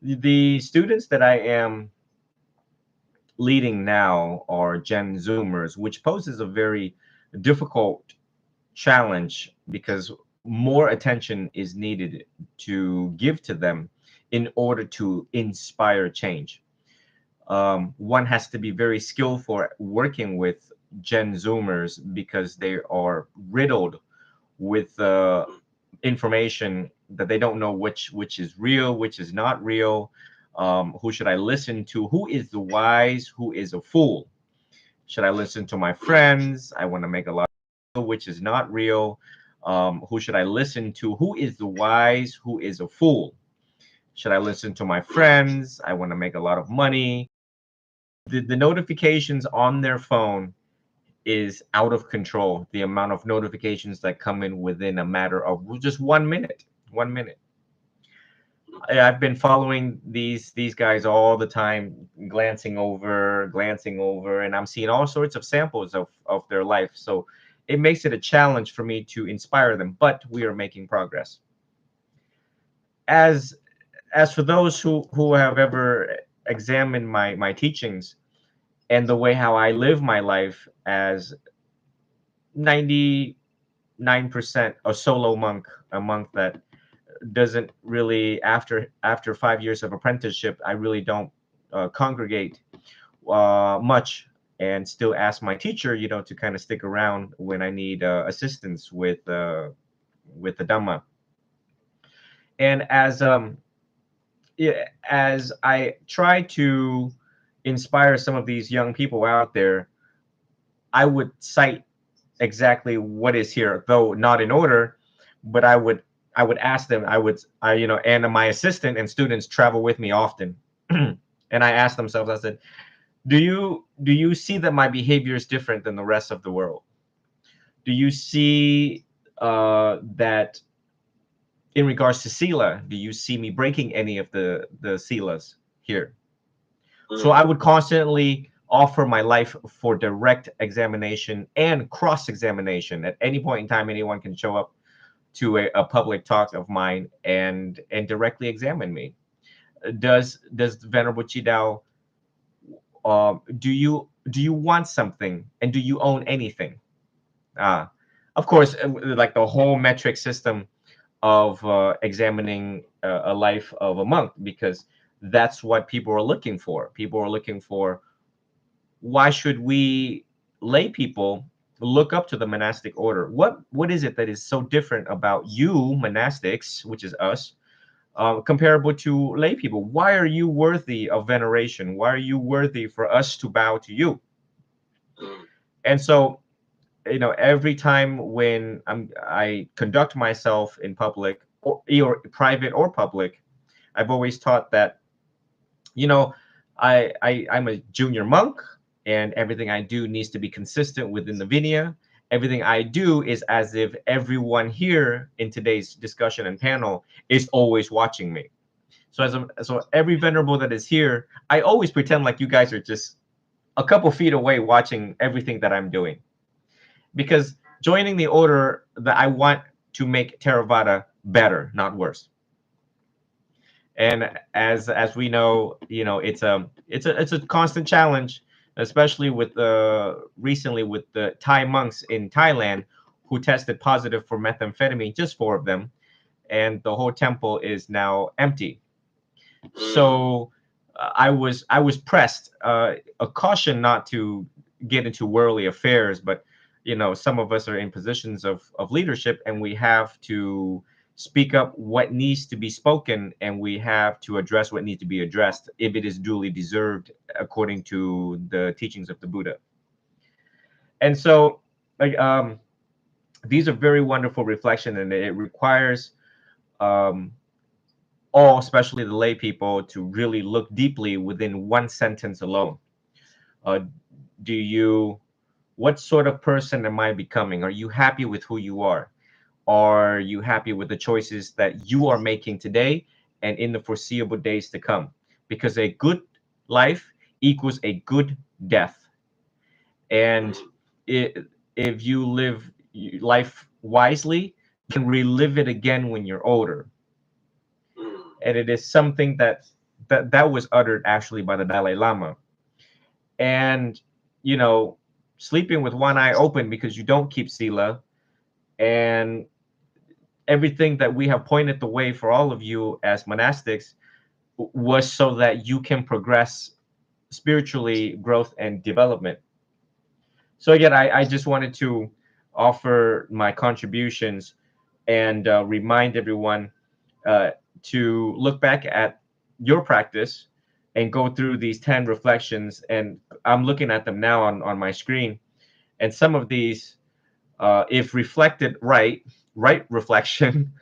The students that I am leading now are Gen Zoomers, which poses a very difficult challenge because more attention is needed to give to them in order to inspire change. One has to be very skillful at working with Gen Zoomers because they are riddled with information that they don't know which is real, which is not real. Who should I listen to? Who is the wise? Who is a fool? Should I listen to my friends? I want to make a lot of, which is not real. Who should I listen to? Who is the wise? Who is a fool? Should I listen to my friends? I want to make a lot of money. The notifications on their phone is out of control. The amount of notifications that come in within a matter of just 1 minute. 1 minute. I've been following these guys all the time, glancing over, and I'm seeing all sorts of samples of their life. So it makes it a challenge for me to inspire them, but we are making progress. As for those who have ever examined my teachings and the way how I live my life as 99% a solo monk, a monk that doesn't really, after 5 years of apprenticeship, I really don't congregate much, and still ask my teacher, you know, to kind of stick around when I need assistance with the Dhamma. And as I try to inspire some of these young people out there, I would cite exactly what is here, though not in order, but I would ask them. You know, and my assistant and students travel with me often, and I asked themselves. I said, do you see that my behavior is different than the rest of the world? Do you see that in regards to sila? Do you see me breaking any of the silas here? So I would constantly offer my life for direct examination and cross-examination. At any point in time, anyone can show up to a public talk of mine and directly examine me. Does Venerable Chidao, do you want something, and do you own anything? Of course, like the whole metric system of examining a life of a monk, because that's what people are looking for. People are looking for, why should we lay people look up to the monastic order? What is it that is so different about you monastics, which is us, comparable to lay people? Why are you worthy of veneration? Why are you worthy for us to bow to you? And so, you know, every time when I conduct myself in public, or private or public, I've always taught that, you know, I'm a junior monk, and everything I do needs to be consistent within the Vinaya. Everything I do is as if everyone here in today's discussion and panel is always watching me. So every venerable that is here, I always pretend like you guys are just a couple feet away watching everything that I'm doing. Because joining the order, that I want to make Theravada better, not worse. And as we know, it's a constant challenge, especially with recently with the Thai monks in Thailand who tested positive for methamphetamine, just 4 of them, and the whole temple is now empty. So I was pressed, a caution not to get into worldly affairs, but some of us are in positions of leadership, and we have to speak up what needs to be spoken, and we have to address what needs to be addressed if it is duly deserved according to the teachings of the Buddha. And so, like, these are very wonderful reflection, and it requires um, all, especially the lay people, to really look deeply within one sentence alone. Uh, what sort of person am I becoming? Are you happy with who you are? Are you happy with the choices that you are making today and in the foreseeable days to come? Because a good life equals a good death. And if you live life wisely, you can relive it again when you're older. And it is something that was uttered actually by the Dalai Lama. And sleeping with one eye open because you don't keep sila, and everything that we have pointed the way for all of you as monastics was so that you can progress spiritually, growth and development. So again, I just wanted to offer my contributions and remind everyone to look back at your practice and go through these 10 reflections. And I'm looking at them now on my screen. And some of these, if reflected right reflection,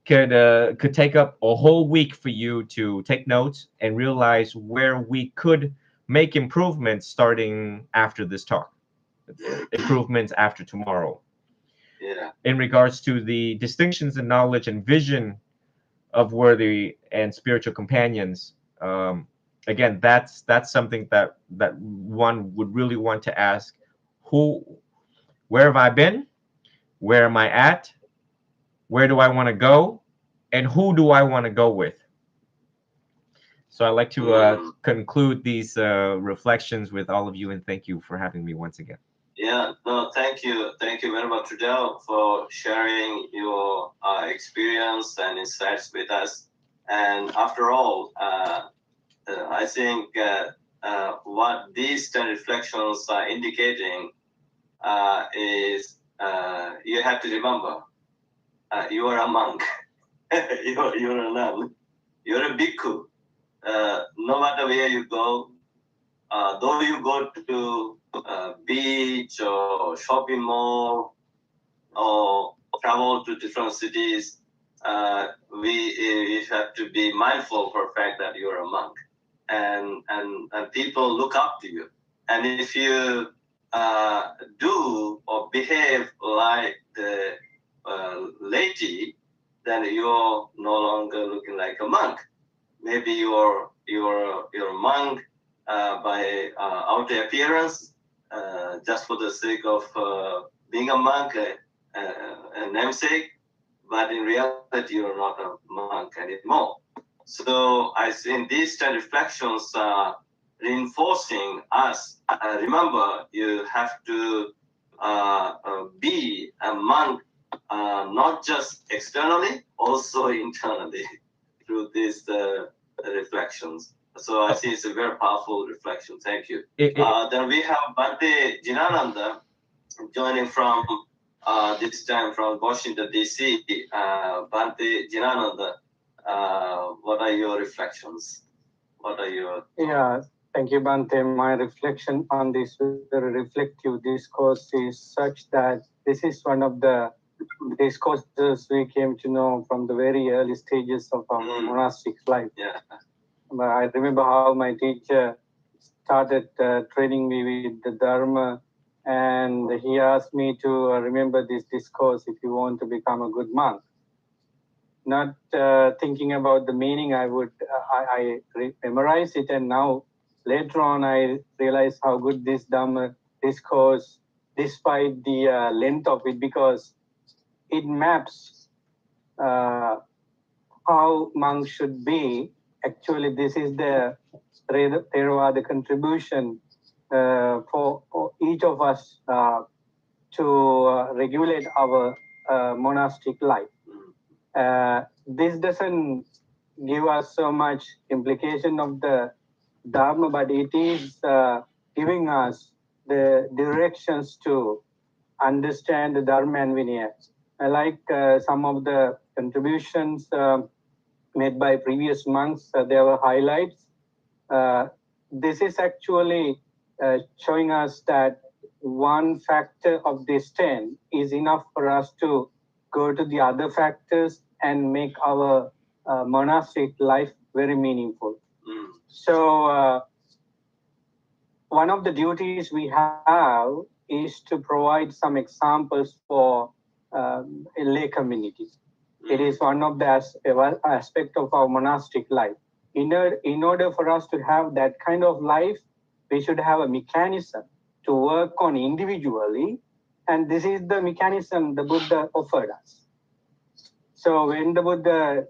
could take up a whole week for you to take notes and realize where we could make improvements starting after this talk, improvements after tomorrow. Yeah. In regards to the distinctions in knowledge and vision of worthy and spiritual companions, again, that's something that one would really want to ask: where have I been? Where am I at? Where do I want to go? And who do I want to go with? So I'd like to conclude these reflections with all of you, and thank you for having me once again. Yeah, no, thank you very much, Trudel, for sharing your experience and insights with us. And after all, I think what these 10 reflections are indicating is you have to remember you are a monk, you're a nun, you're a bhikkhu. No matter where you go, though you go to beach or shopping mall or travel to different cities, we have to be mindful for the fact that you're a monk, and people look up to you. And if you do or behave like the laity, then you're no longer looking like a monk. Maybe you're a monk by outer appearance, just for the sake of being a monk, a namesake, but in reality you're not a monk anymore. So I think these 10 reflections are reinforcing us. Remember, you have to be a monk, not just externally, also internally, through these reflections. So I see it's a very powerful reflection. Thank you. Then we have Bhante Jinananda joining from this time from Washington, D.C. Bhante Jinananda, what are your reflections? What are your... Yeah, thank you, Bhante. My reflection on this very reflective discourse is such that this is one of the discourses we came to know from the very early stages of our monastic life. Yeah. But I remember how my teacher started training me with the Dharma, and he asked me to remember this discourse if you want to become a good monk. Not thinking about the meaning, I memorize it, and now later on I realize how good this Dhamma discourse, despite the length of it, because it maps how monks should be. Actually, this is the Theravada contribution for each of us to regulate our monastic life. This doesn't give us so much implication of the Dharma, but it is giving us the directions to understand the Dharma and Vinaya. I like some of the contributions made by previous monks. There were highlights. This is actually showing us that one factor of this 10 is enough for us to go to the other factors and make our monastic life very meaningful. So one of the duties we have is to provide some examples for lay communities. It is one of the aspect of our monastic life. In order for us to have that kind of life, we should have a mechanism to work on individually, and this is the mechanism the Buddha offered us. So when the Buddha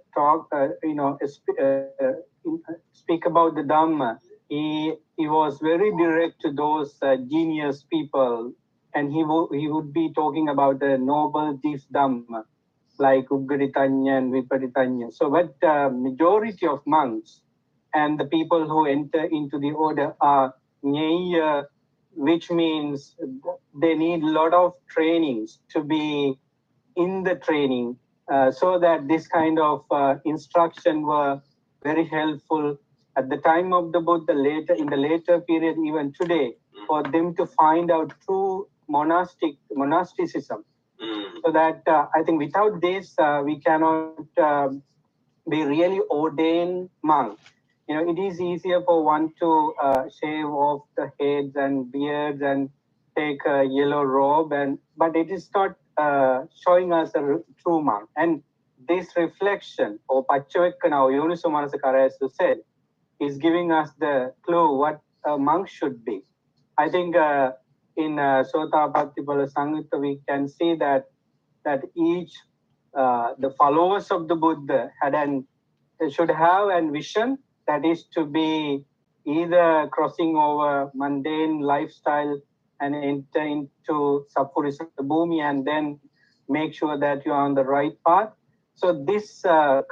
speak about the Dhamma, he was very direct to those genius people, and he would be talking about the noble chief Dhamma, like Uggaditanya and Viparitanya. So, but majority of monks and the people who enter into the order are Nyaya, which means they need a lot of trainings to be in the training, so that this kind of instruction were very helpful at the time of the Buddha, later in the later period, even today, for them to find out true monasticism. So that I think without this, we cannot be really ordained monk. It is easier for one to shave off the heads and beards and take a yellow robe, but it is not showing us a true monk. And this reflection, or Paccavakkana, or Yoniso Manasikara, as you said, is giving us the clue what a monk should be. I think in Sotapattipala Samyutta, we can see that each the followers of the Buddha should have a vision, that is to be either crossing over mundane lifestyle and enter into Sappurisa Bhumi, and then make sure that you are on the right path. So this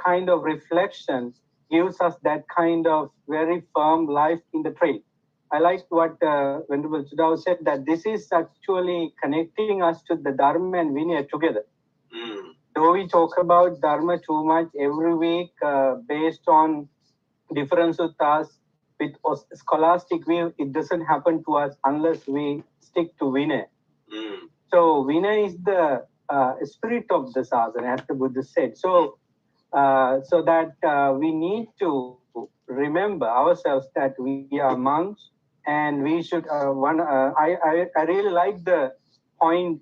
kind of reflection gives us that kind of very firm life in the trail. I like what Venerable Chidao said, that this is actually connecting us to the Dharma and Vinaya together. Though we talk about Dharma too much every week based on different suttas with scholastic view, it doesn't happen to us unless we stick to Vinaya. So Vinaya is the spirit of the sadhana, as the Buddha said. So that we need to remember ourselves that we are monks, and we should. I really like the point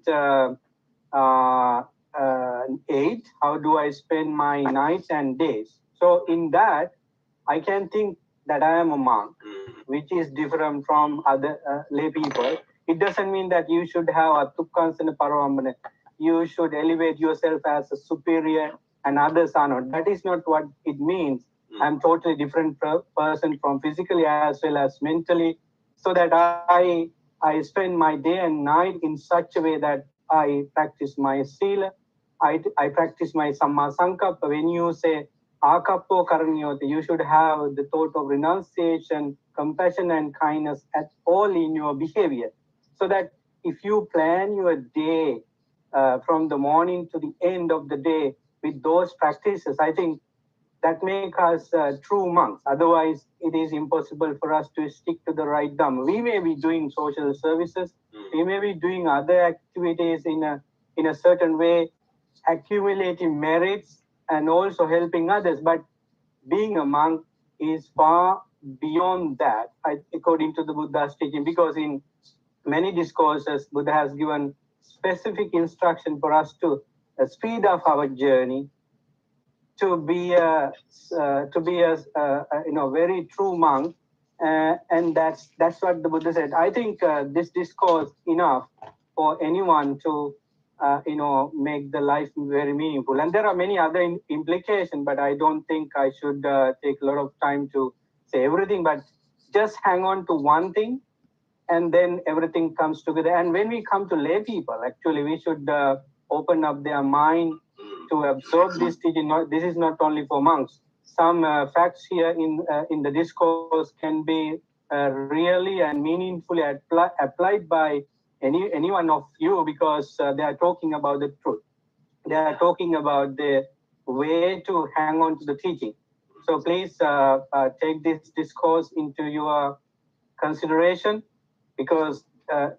8. How do I spend my nights and days? So in that, I can think that I am a monk, which is different from other lay people. It doesn't mean that you should have a tukkansana paravamana. You should elevate yourself as a superior and others are not. That is not what it means. I'm totally different person from physically as well as mentally, so that I spend my day and night in such a way that I practice my sila, I practice my samma sankappa. When you say akappo karanyoti, you should have the thought of renunciation, compassion and kindness at all in your behavior. So that if you plan your day from the morning to the end of the day with those practices, I think that make us true monks. Otherwise, it is impossible for us to stick to the right Dhamma. We may be doing social services, we may be doing other activities in a certain way, accumulating merits and also helping others. But being a monk is far beyond that, according to the Buddha's teaching, because in many discourses, Buddha has given specific instruction for us to speed up our journey, to be a very true monk, and that's what the Buddha said. I think this discourse enough for anyone to make the life very meaningful. And there are many other implications, but I don't think I should take a lot of time to say everything. But just hang on to one thing, and then everything comes together. And when we come to lay people, actually, we should open up their mind to absorb this teaching. This is not only for monks. Some facts here in the discourse can be really and meaningfully applied by any one of you, because they are talking about the truth. They are talking about the way to hang on to the teaching. So please take this discourse into your consideration, because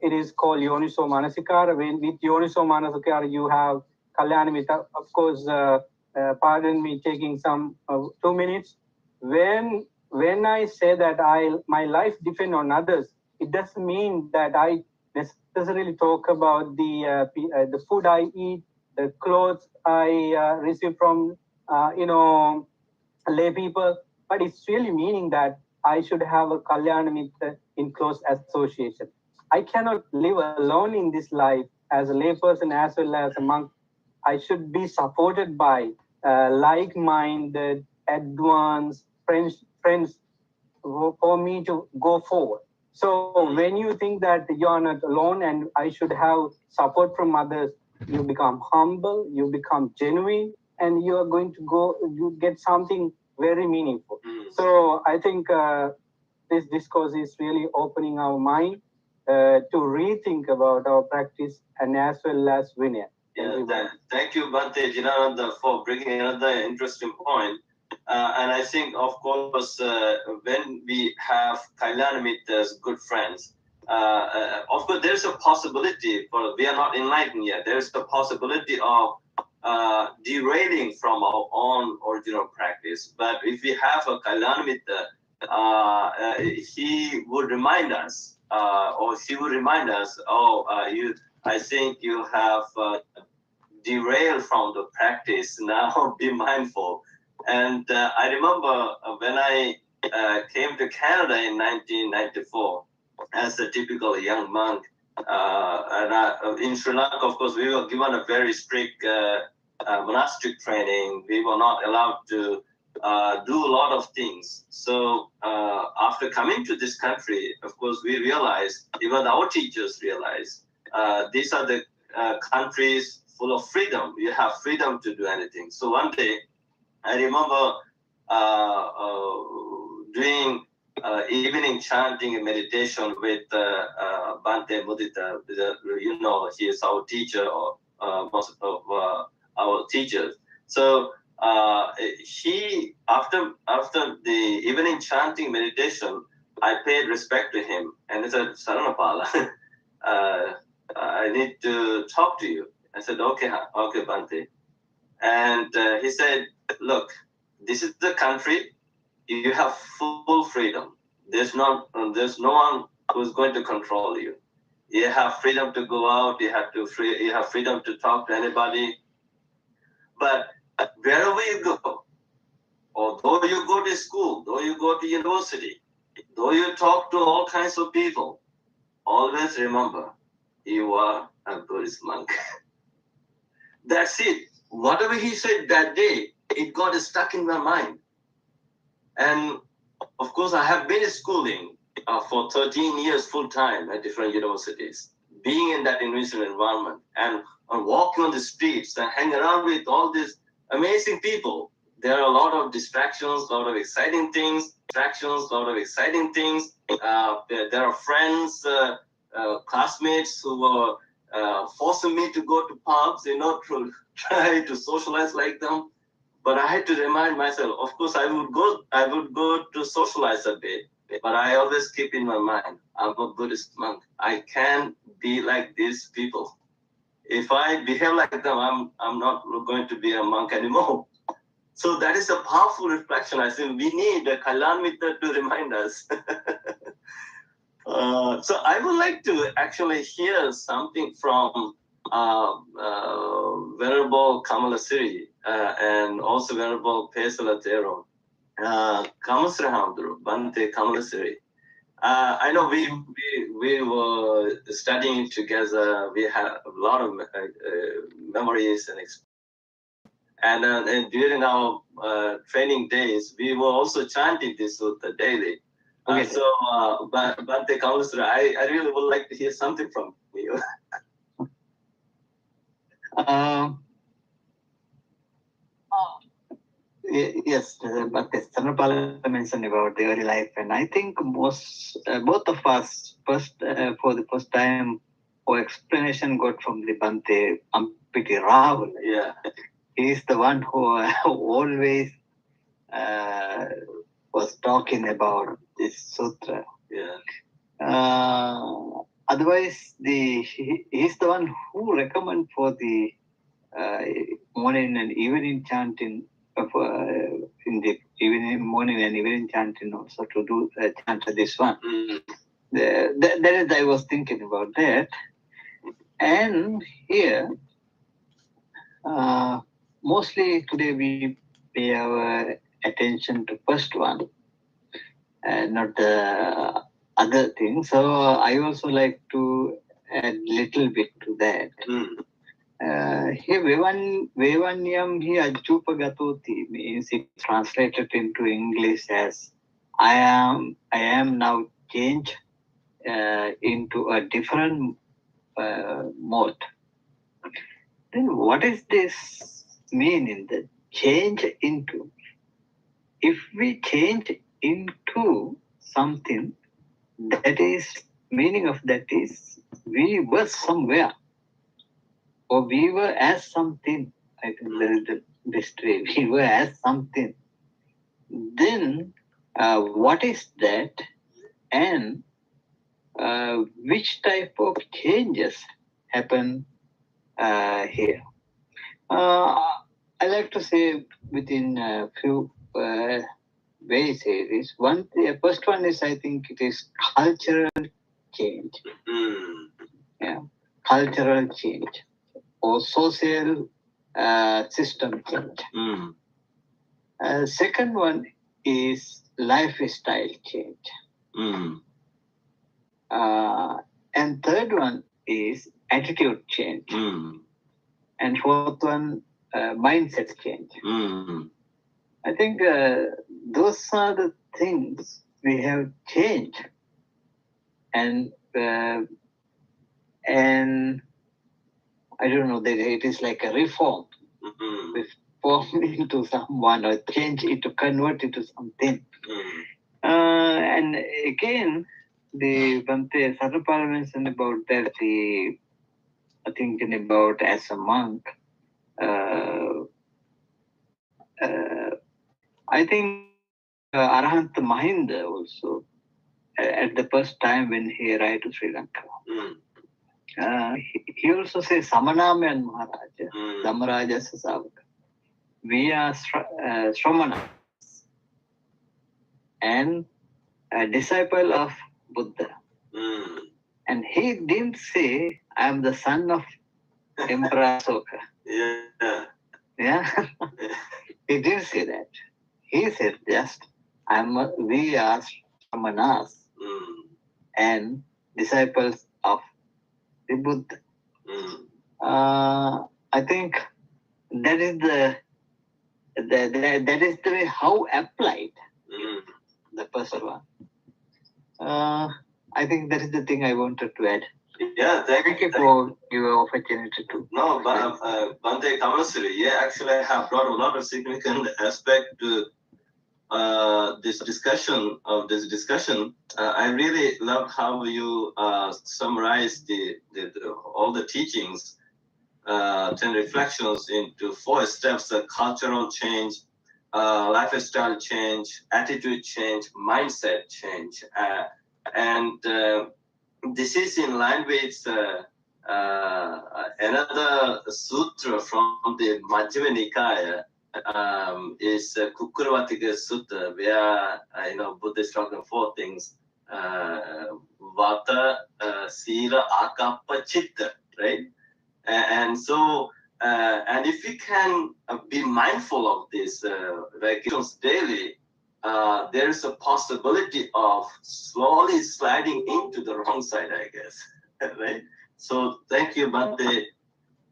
it is called Yoniso Manasikara. With Yoniso Manasikara, you have Kalyanamita. Of course, pardon me taking some 2 minutes. When I say that my life depends on others, it doesn't mean that I necessarily talk about the food I eat, the clothes I receive from lay people, but it's really meaning that I should have a Kalyanamita in close association. I cannot live alone in this life as a layperson as well as a monk. I should be supported by like-minded, advanced friends for me to go forward. So when you think that you are not alone and I should have support from others, you become humble, you become genuine, and you are going to you get something very meaningful. So I think this discourse is really opening our mind to rethink about our practice and as well as Vinaya. Thank you, Bhante Jinananda, for bringing another interesting point. And I think, of course, when we have Kalyanamita as good friends, of course, there's a possibility, for we are not enlightened yet, there's the possibility of derailing from our own original practice. But if we have a Kalyanamita, he would remind us, or she would remind us, I think you have derailed from the practice. Now be mindful. And I remember when I came to Canada in 1994 as a typical young monk. In Sri Lanka, of course, we were given a very strict monastic training. We were not allowed to do a lot of things. So after coming to this country, of course, we realized, even our teachers realized, these are the countries full of freedom. You have freedom to do anything. So one day, I remember doing evening chanting and meditation with Bhante Mudita. He is our teacher, or most of our teachers. So he, after the evening chanting meditation, I paid respect to him, and he said, Saranapala, I need to talk to you. I said, okay, Bhante. And he said, look, this is the country. You have full freedom. There's no one who's going to control you. You have freedom to go out. You have freedom to talk to anybody. But wherever you go, or though you go to school, though you go to university, though you talk to all kinds of people, always remember, you are a Buddhist monk. That's it. Whatever he said that day, it got stuck in my mind. And of course, I have been schooling for 13 years full time at different universities. Being in that university environment and walking on the streets and hanging around with all these amazing people, there are a lot of distractions, a lot of exciting things. There are friends, classmates who were forcing me to go to pubs, to try to socialize like them. But I had to remind myself, of course, I would go to socialize a bit, but I always keep in my mind, I'm a Buddhist monk. I can't be like these people. If I behave like them, I'm not going to be a monk anymore. So that is a powerful reflection. I think we need a Kalyanamita to remind us. So I would like to actually hear something from Venerable Kamalasiri and also Venerable Pesalatero. Kamasrahamdru, Bhante Kamalasiri. I know we were studying together. We had a lot of memories and during our training days, we were also chanting this sutta daily. Okay. But the counselor, I really would like to hear something from you. Yes, but Saranapala mentioned about the early life, and I think both of us for the first time, our explanation got from the Bante Ampiti Rahul. Yeah. He's the one who always was talking about this sutra. Yeah. Otherwise, he's the one who recommend for the morning and evening chanting in the morning and evening chanting also to do chant this one. That is, I was thinking about that. And here, mostly today we pay our attention to first one and not the other thing. So I also like to add little bit to that. Here, Vevanyam hi Ajupagatoti means it translated into English as I am now changed into a different mode. Then what is this mean in the change into? If we change into something, that is meaning of that is we were somewhere. Or we were as something. I think there is the history. We were as something. Then, what is that? And which type of changes happen here? I like to say within a few ways here is one. The first one is I think it is cultural change. Yeah, cultural change. Or social system change. Second one is lifestyle change. And third one is attitude change. And fourth one, mindset change. I think those are the things we have changed. And I don't know, that it is like a reform. Reform into someone or change it to convert it to something. And again, the Bante Saranapala mentioned about that, thinking about as a monk. I think Arahant Mahinda also, at the first time when he arrived to Sri Lanka, he also says Samanamayan Maharaja, Dhamaraja Sasavaka. We are Sramana and a disciple of Buddha. And he didn't say, I am the son of Emperor Asoka. Yeah. He didn't say that. He said just, we are Sramanas and disciples of the Buddha. I think that is the way how applied the first one. I think that is the thing I wanted to add. Yeah, Thank you for your opportunity to. No, but Bante Kamasuri, yeah, actually I have brought a lot of significant aspect to this discussion. I really love how you summarize all the teachings, 10 reflections into 4 steps: cultural change, lifestyle change, attitude change, mindset change, and this is in line with another sutra from the Majjhima Nikaya. Is Kukuravatika Sutta, where Buddha is talking 4 things: Vata, Sila, Akappa, Chitta, right? And so, and if we can be mindful of this regulations daily, there's a possibility of slowly sliding into the wrong side, I guess. Right? So thank you, Bhante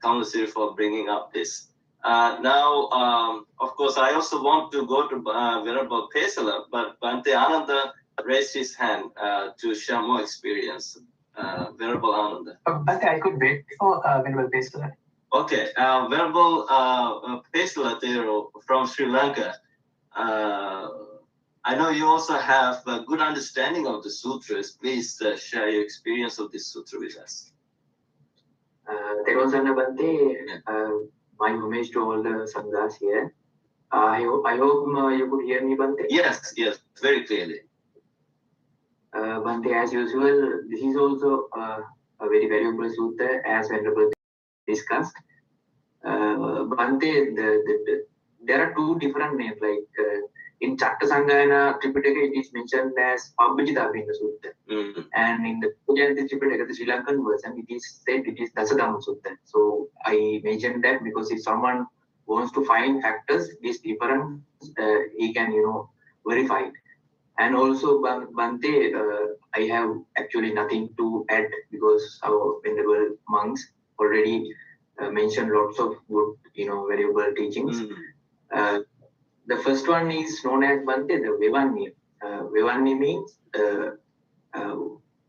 Kamasiri, for bringing up this. Now, of course, I also want to go to Venerable Pesala, but Bhante Ananda raised his hand to share more experience. Venerable Ananda. But I could wait for Venerable Pesala. Okay, Venerable Pesala Thero from Sri Lanka. I know you also have a good understanding of the sutras. Please share your experience of this sutra with us. There was Bhante, my homage to all the Sanghas here. I hope you could hear me, Bhante. Yes, very clearly. Bhante, as usual, this is also a very valuable sutta, as Venerable discussed. Bhante, there are two different names, like in Chatta Sanghayana Tripitaka, it is mentioned as Pabbajidabhinna Sutta. And in the Pujanti Tripitaka, the Sri Lankan version, it is said it is Dasadhamma Sutta. So I mentioned that because if someone wants to find factors, this difference, he can, verify it. And also, Bhante, I have actually nothing to add because our Venerable monks already mentioned lots of good, valuable teachings. The first one is known as Bhante, the Vivanya. Vivanya means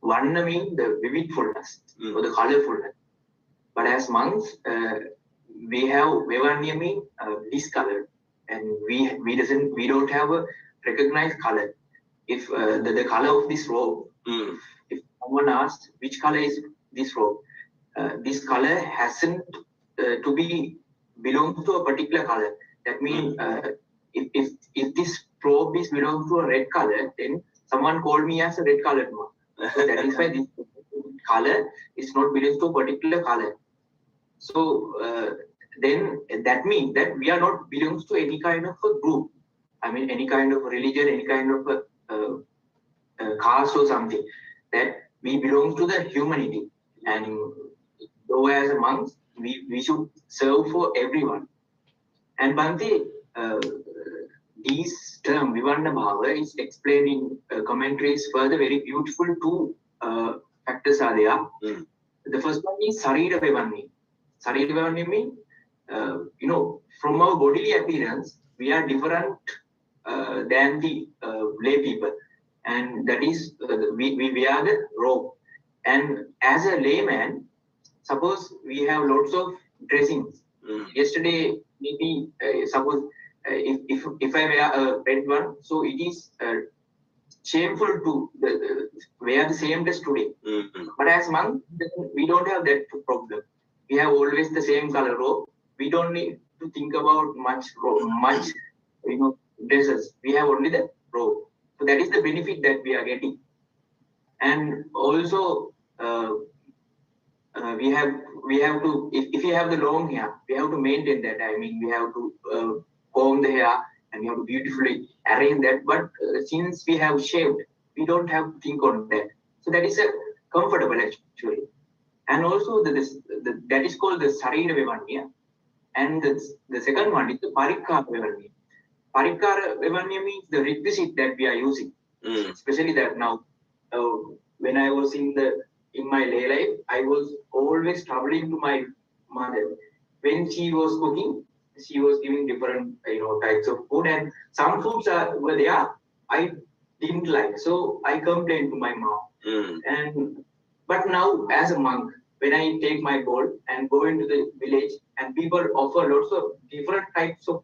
Vanna means the vividfulness or the colorfulness. But as monks, we have Vivanya means discolored, and we don't have a recognized color. If the color of this robe, if someone asks which color is this robe, this color hasn't to be belongs to a particular color. That means if this robe is belongs to a red color, then someone called me as a red colored monk. So that is why this color is not belongs to a particular color. So then that means that we are not belongs to any kind of a group. I mean, any kind of religion, any kind of a caste or something. That we belong to the humanity. And though as a monks, we should serve for everyone. And Bhante, this term Vivanna Bhava is explained in commentaries further very beautiful. Two factors are there. The first one is Sarira Vivanya. Sarira Vivanya means, from our bodily appearance, we are different than the lay people. And that is, we wear the robe. And as a layman, suppose we have lots of dressings. Yesterday, maybe suppose if I wear a red one, so it is shameful to wear the same dress today. But as monks, we don't have that problem. We have always the same color robe. We don't need to think about much dresses. We have only the robe. So that is the benefit that we are getting. And also, we have to, if you have the long hair, we have to maintain that. I mean, we have to comb the hair and we have to beautifully arrange that. But since we have shaved, we don't have to think on that. So that is comfortable actually. And also that is called the Sarira Vivanya. And the second one is the Parikkara Vivanya. Parikkara Vivanya means the requisite that we are using. Especially that now, when I was in my lay life, I was always troubling to my mother. When she was cooking, she was giving different types of food, and some foods were there I didn't like, so I complained to my mom. But now as a monk, when I take my bowl and go into the village, and people offer lots of different types of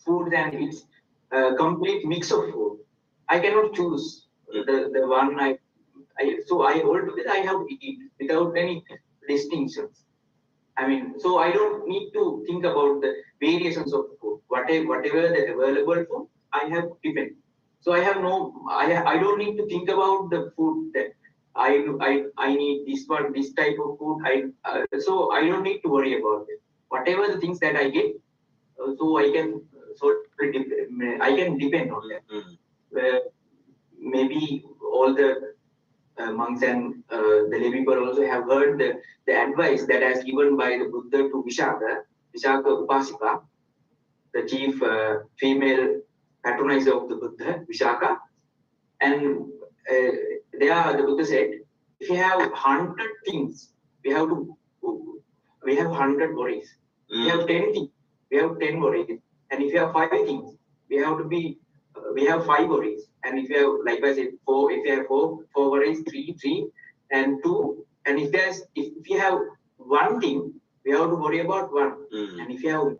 food, and it's a complete mix of food, I cannot choose the one so I always I have to eat without any distinctions. I mean, so I don't need to think about the variations of food. Whatever the available food, I have given. So I don't need to think about the food that I need this one, this type of food. So I don't need to worry about it. Whatever the things that I get, so I can depend on that. Maybe all the monks and the lay people also have heard the advice that has given by the Buddha to Vishaka Upasika, the chief female patronizer of the Buddha, Vishaka. And there the Buddha said, if you have 100 things, we have 100 worries. We have 10 things, we have 10 worries. And if you have 5 things, we have 5 worries. And if you have, like I said, 4, if you have 4 worries, 3, and 2. And if you have 1 thing, we have to worry about 1. And if you have,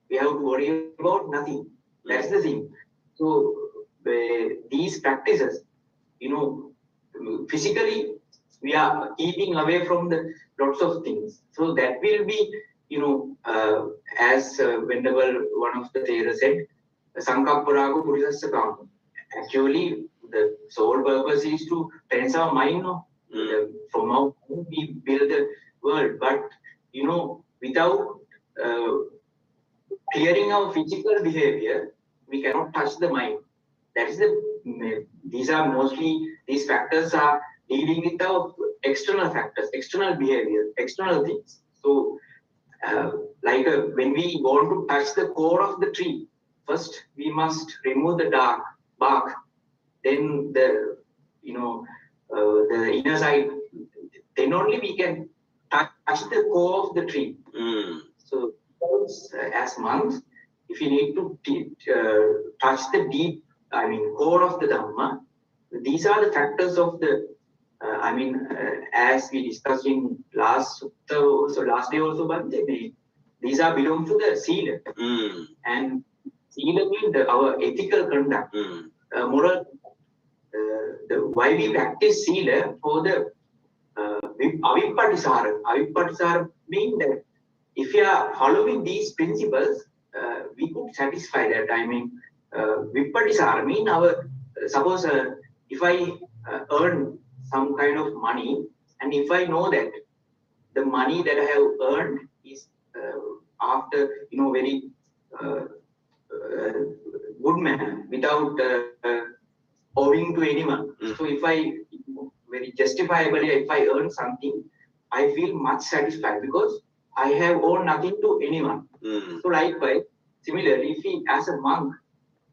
we have to worry about nothing. That's the thing. So these practices, physically we are keeping away from the lots of things. So that will be, as Venerable, one of the Thera said, Sankapparago Buddhisasakam. Actually, the sole purpose is to cleanse our mind. From our mind we build the world, but without clearing our physical behavior, we cannot touch the mind. That is these factors are dealing with our external factors, external behavior, external things. So, when we want to touch the core of the tree, first we must remove the bark, then the inner side, then only we can touch the core of the tree. So, as monks, if you need to touch the deep, core of the Dhamma, these are the factors of the, as we discussed in last day also, Bhante, these are belong to the Sila. And Sila means our ethical conduct, moral. Why we practice Sila for the Avippatisara. Avippatisara means that if you are following these principles, we could satisfy that. Vippatisara means suppose if I earn some kind of money, and if I know that the money that I have earned is after very good manner, without owing to anyone. So if I very justifiably, if I earn something, I feel much satisfied because I have owed nothing to anyone. So likewise, similarly, if we as a monk,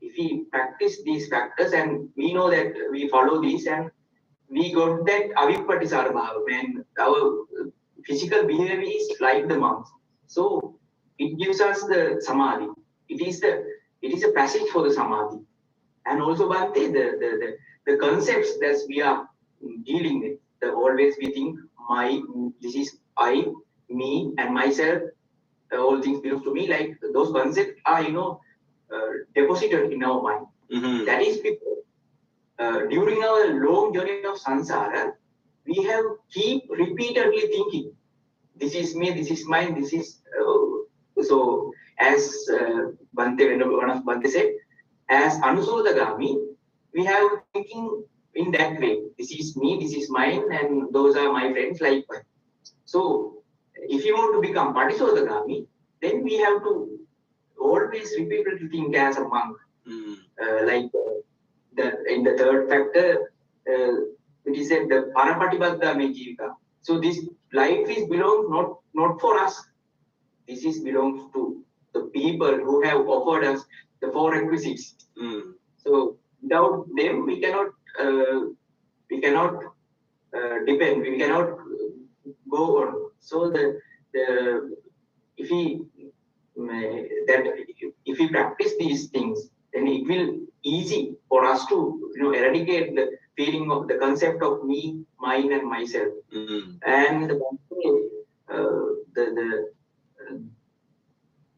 if we practice these factors and we know that we follow these and we got that avippatisara bhava, and our physical behavior is like the monks. So it gives us the samadhi. It is a passage for the samadhi. And also Bhante, the concepts that we are dealing with, always we think this is I, me and myself, all things belong to me, like those concepts are deposited in our mind. That is because during our long journey of samsara, we have keep repeatedly thinking, this is me, this is mine, this is so as Bhante, one of Bhante said, as Anusodagami, we have thinking in that way. This is me, this is mine, and those are my friends, like. So, if you want to become Patisodagami, then we have to always repeatedly think as a monk. In the third factor, it is said the Parapatibadda me jivika. So this life is belongs not for us. This is belongs to the people who have offered us the 4 requisites. So without them, we cannot depend. We cannot go on. So if we practice these things, then it will easy for us to eradicate the feeling of the concept of me, mine, and myself. And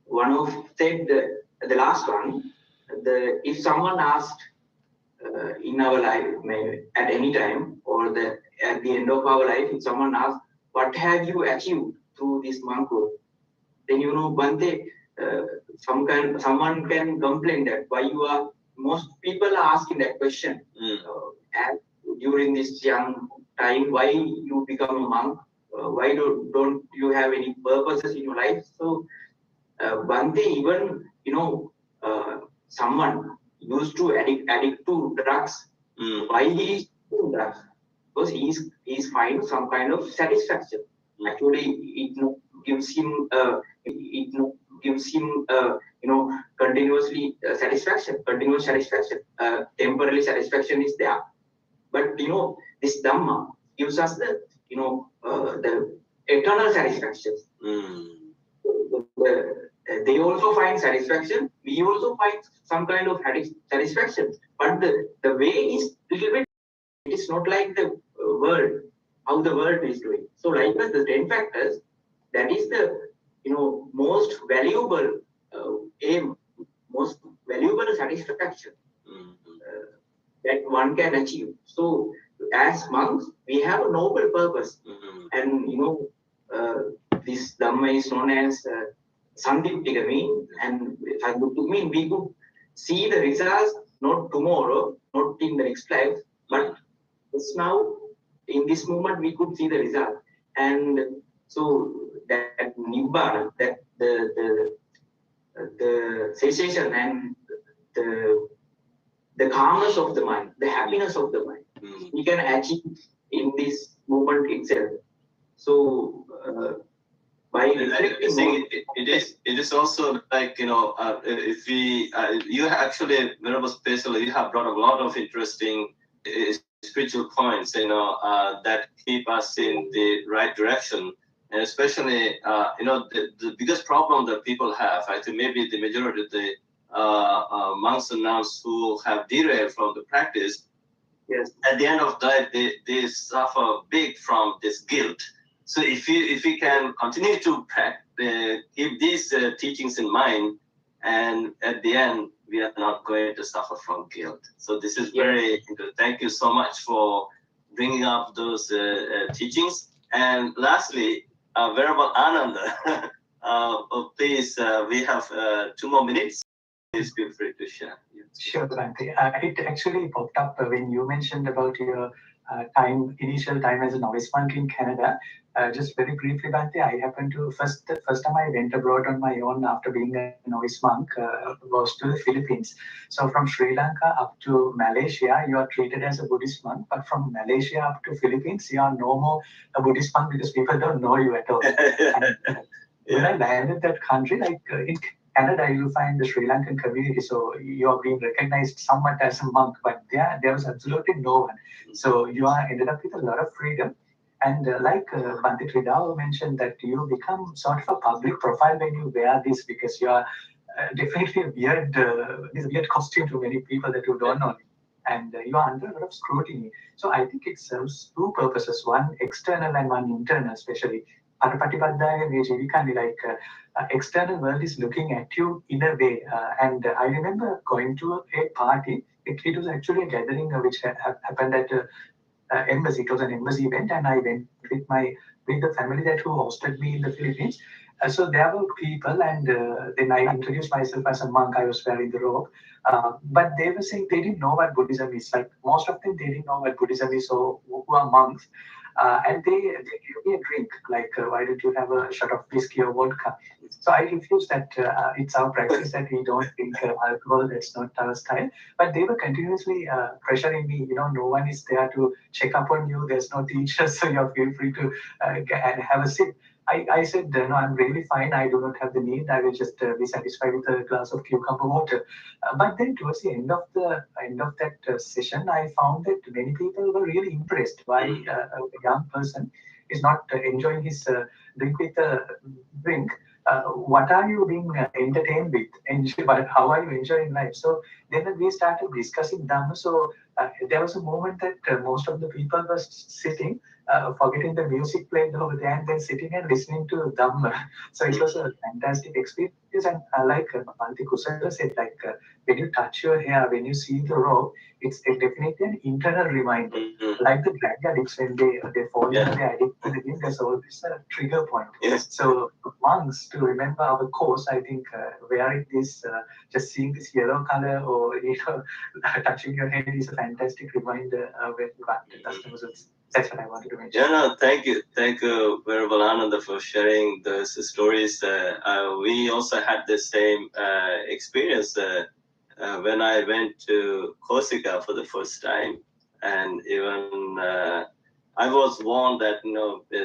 one of said the last one, if someone asked in our life at any time or at the end of our life, if someone asks, what have you achieved through this monkhood? Then Bhante, someone can complain that why most people are asking that question. And during this young time, why you become a monk? Why don't you have any purposes in your life? So Bhante, even someone used to addict to drugs. Why he is doing drugs? Because he's finding some kind of satisfaction. Actually, it gives him continuously continuous satisfaction. Temporary satisfaction is there, but this Dhamma gives us the the eternal satisfaction. They also find satisfaction. We also find some kind of satisfaction, but the way is little bit. It is not like the world, how the world is doing. So likewise, the 10 factors, that is the most valuable aim, most valuable satisfaction that one can achieve. So as monks, we have a noble purpose, and this Dhamma is known as Sandiptika mean, and Sandiptika mean we could see the results not tomorrow, not in the next life, but just now in this moment we could see the result. And so that Nibbana, that the cessation and the calmness of the mind, the happiness of the mind, we can achieve in this moment itself. So by reflecting, it is also like if we you actually Venerable specially you have brought a lot of interesting spiritual points that keep us in the right direction, and especially the biggest problem that people have, I think maybe the majority of the monks and nuns who have derailed from the practice, yes, at the end of that they suffer big from this guilt. So if we can continue to keep these teachings in mind, and at the end we are not going to suffer from guilt. So this is very good. Thank you so much for bringing up those teachings. And lastly, Venerable Ananda, please, we have 2 more minutes. Please feel free to share. Sure, Bhante. It actually popped up when you mentioned about your initial time as a novice monk in Canada. Just very briefly, Bhante, I happened to the first time I went abroad on my own after being a novice monk was to the Philippines. So from Sri Lanka up to Malaysia, you are treated as a Buddhist monk, but from Malaysia up to Philippines, you are no more a Buddhist monk because people don't know you at all. And, when I landed that country, like in Canada, you find the Sri Lankan community, so you are being recognized somewhat as a monk, but there was absolutely no one. So you are ended up with a lot of freedom. And like Bhante Tridao mentioned, that you become sort of a public profile when you wear this, because you are definitely this weird costume to many people that you don't know. And you are under a lot of scrutiny. So I think it serves 2 purposes, one external and one internal, especially. Like external world is looking at you in a way. And I remember going to a party. It was actually a gathering which happened at embassy. It was an embassy event, and I went with the family that who hosted me in the Philippines. So there were people, and then I introduced myself as a monk. I was wearing the robe, but they were saying they didn't know what Buddhism is. Like most of them, they didn't know what Buddhism is, so who are monks. And they gave me a drink, like, why don't you have a shot of whiskey or vodka? So I refused that. It's our practice that we don't drink alcohol, that's not our style. But they were continuously pressuring me, no one is there to check up on you, there's no teacher, so you feel free to have a sip. I said, no, I'm really fine. I do not have the need. I will just be satisfied with a glass of cucumber water. But then towards the end of that session, I found that many people were really impressed why a young person is not enjoying his drink with a drink. What are you being entertained with? How are you enjoying life? So then we started discussing Dhamma. So there was a moment that most of the people were sitting, forgetting the music playing over there, and then sitting and listening to Dhamma. So it was a fantastic experience. And like Bhante Kusala said, like when you touch your hair, when you see the robe, it's definitely an internal reminder. Like the drug addicts, when they fall into the addiction again, there's always a trigger point. Yes. So once to remember our course, I think wearing this, just seeing this yellow color or touching your head is a fantastic reminder when the customers. That's what I wanted to mention. No, thank you, Venerable Ananda, for sharing those stories. We also had the same experience when I went to Corsica for the first time, and even I was warned that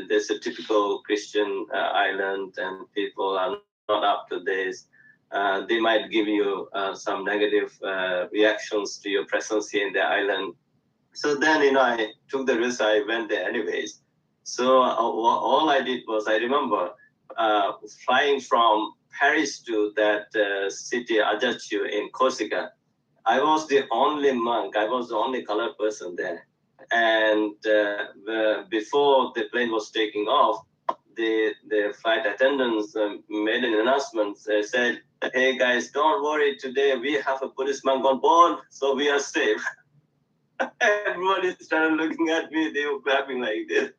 there's a typical Christian island and people are not up to this. they might give you some negative reactions to your presence here in the island. So then, I took the risk. I went there anyways. So all I did was, I remember flying from Paris to that city, Ajaccio in Corsica. I was the only monk. I was the only colored person there. And before the plane was taking off, the flight attendants made an announcement. They said, "Hey guys, don't worry. Today we have a Buddhist monk on board, so we are safe." Everybody started looking at me. They were clapping like this.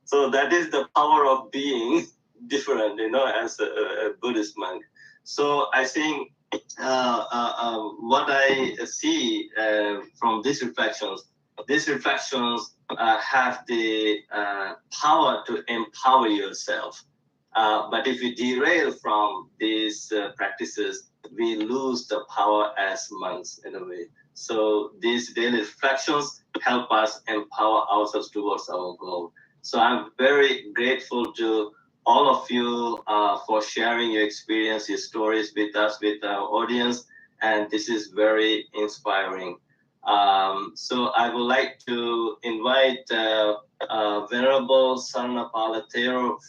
So that is the power of being different, as a Buddhist monk. So I think what I see from these reflections have the power to empower yourself. But if we derail from these practices, we lose the power as monks in a way. So these daily reflections help us empower ourselves towards our goal. So I'm very grateful to all of you for sharing your experience, your stories with us, with our audience, and this is very inspiring. So I would like to invite Venerable Saranapala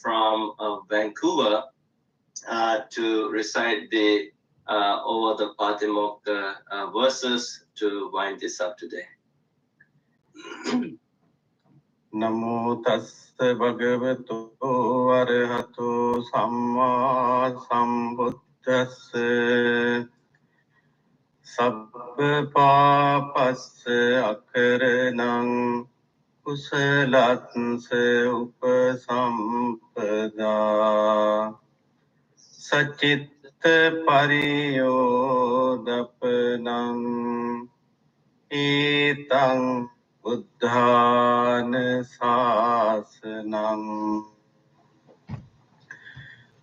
from Vancouver to recite the over the Patimokkha verses to wind this up today. Namo tassa bhagavato arahato samma sambuddhassa sabba papassa akaranang kusalatsa upasampada sacitta pariyodapanang etang Buddhana Sasanam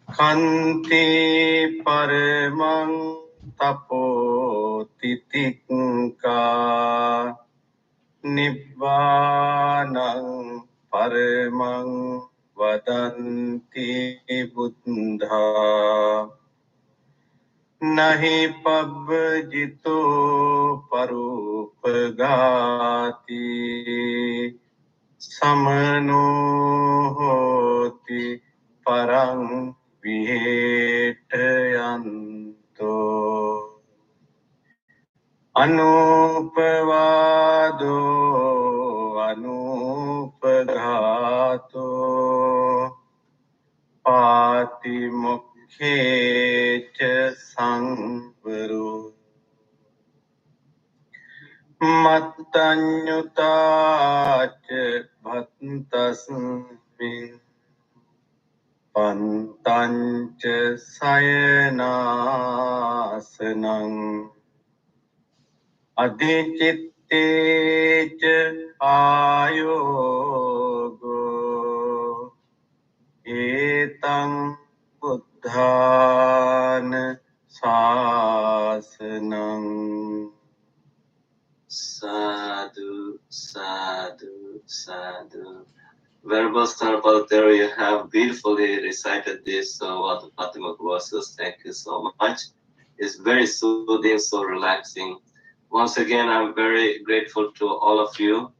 Kanti Paramang Tapo Titikka Nibbanang Paramang Vadanti Buddha Nahi pabjito parupagati samano hoti parang vihetayanto anupavado anupagato patimokha Khecha Sangvaru Mattanyutacha Bhattasmin Pantancha Sayanasanang Adhicittecha Ayogo Etang Buddhana Sasanam Sadhu, sadhu, sadhu. Venerable Saranapala, you have beautifully recited this what the Patimokkha verses. Thank you so much. It's very soothing, so relaxing. Once again, I'm very grateful to all of you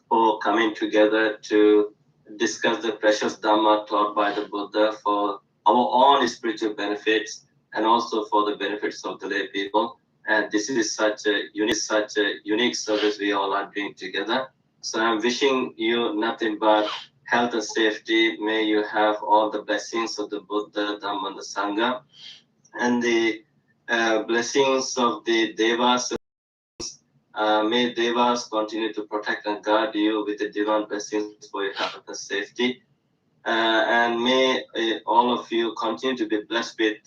for coming together to discuss the precious Dhamma taught by the Buddha for our own spiritual benefits and also for the benefits of the lay people. And this is such a unique service we all are doing together. So I'm wishing you nothing but health and safety. May you have all the blessings of the Buddha, Dhamma, and the Sangha, and the blessings of the Devas. May Devas continue to protect and guard you with the divine blessings for your health and safety. And may all of you continue to be blessed with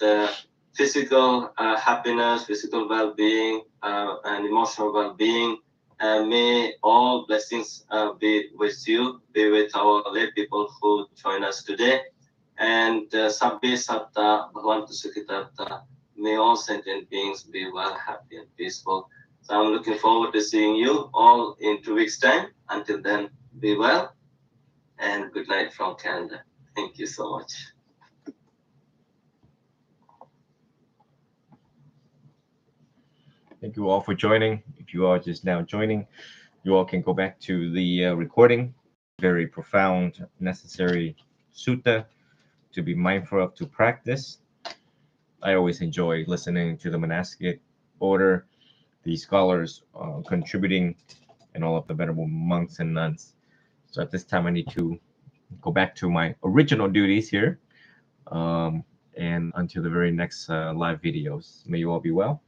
physical happiness, physical well-being, and emotional well-being. And may all blessings be with you, be with our lay people who join us today. And Sabbe Satta Bhavantu Sukhitatta, may all sentient beings be well, happy, and peaceful. So I'm looking forward to seeing you all in 2 weeks' time. Until then, be well, and good night from Canada. Thank you so much. Thank you all for joining. If you are just now joining, you all can go back to the recording. Very profound, necessary sutta to be mindful of, to practice. I always enjoy listening to the monastic order, the scholars contributing, and all of the venerable monks and nuns. So at this time, I need to go back to my original duties here. And until the very next live videos, may you all be well.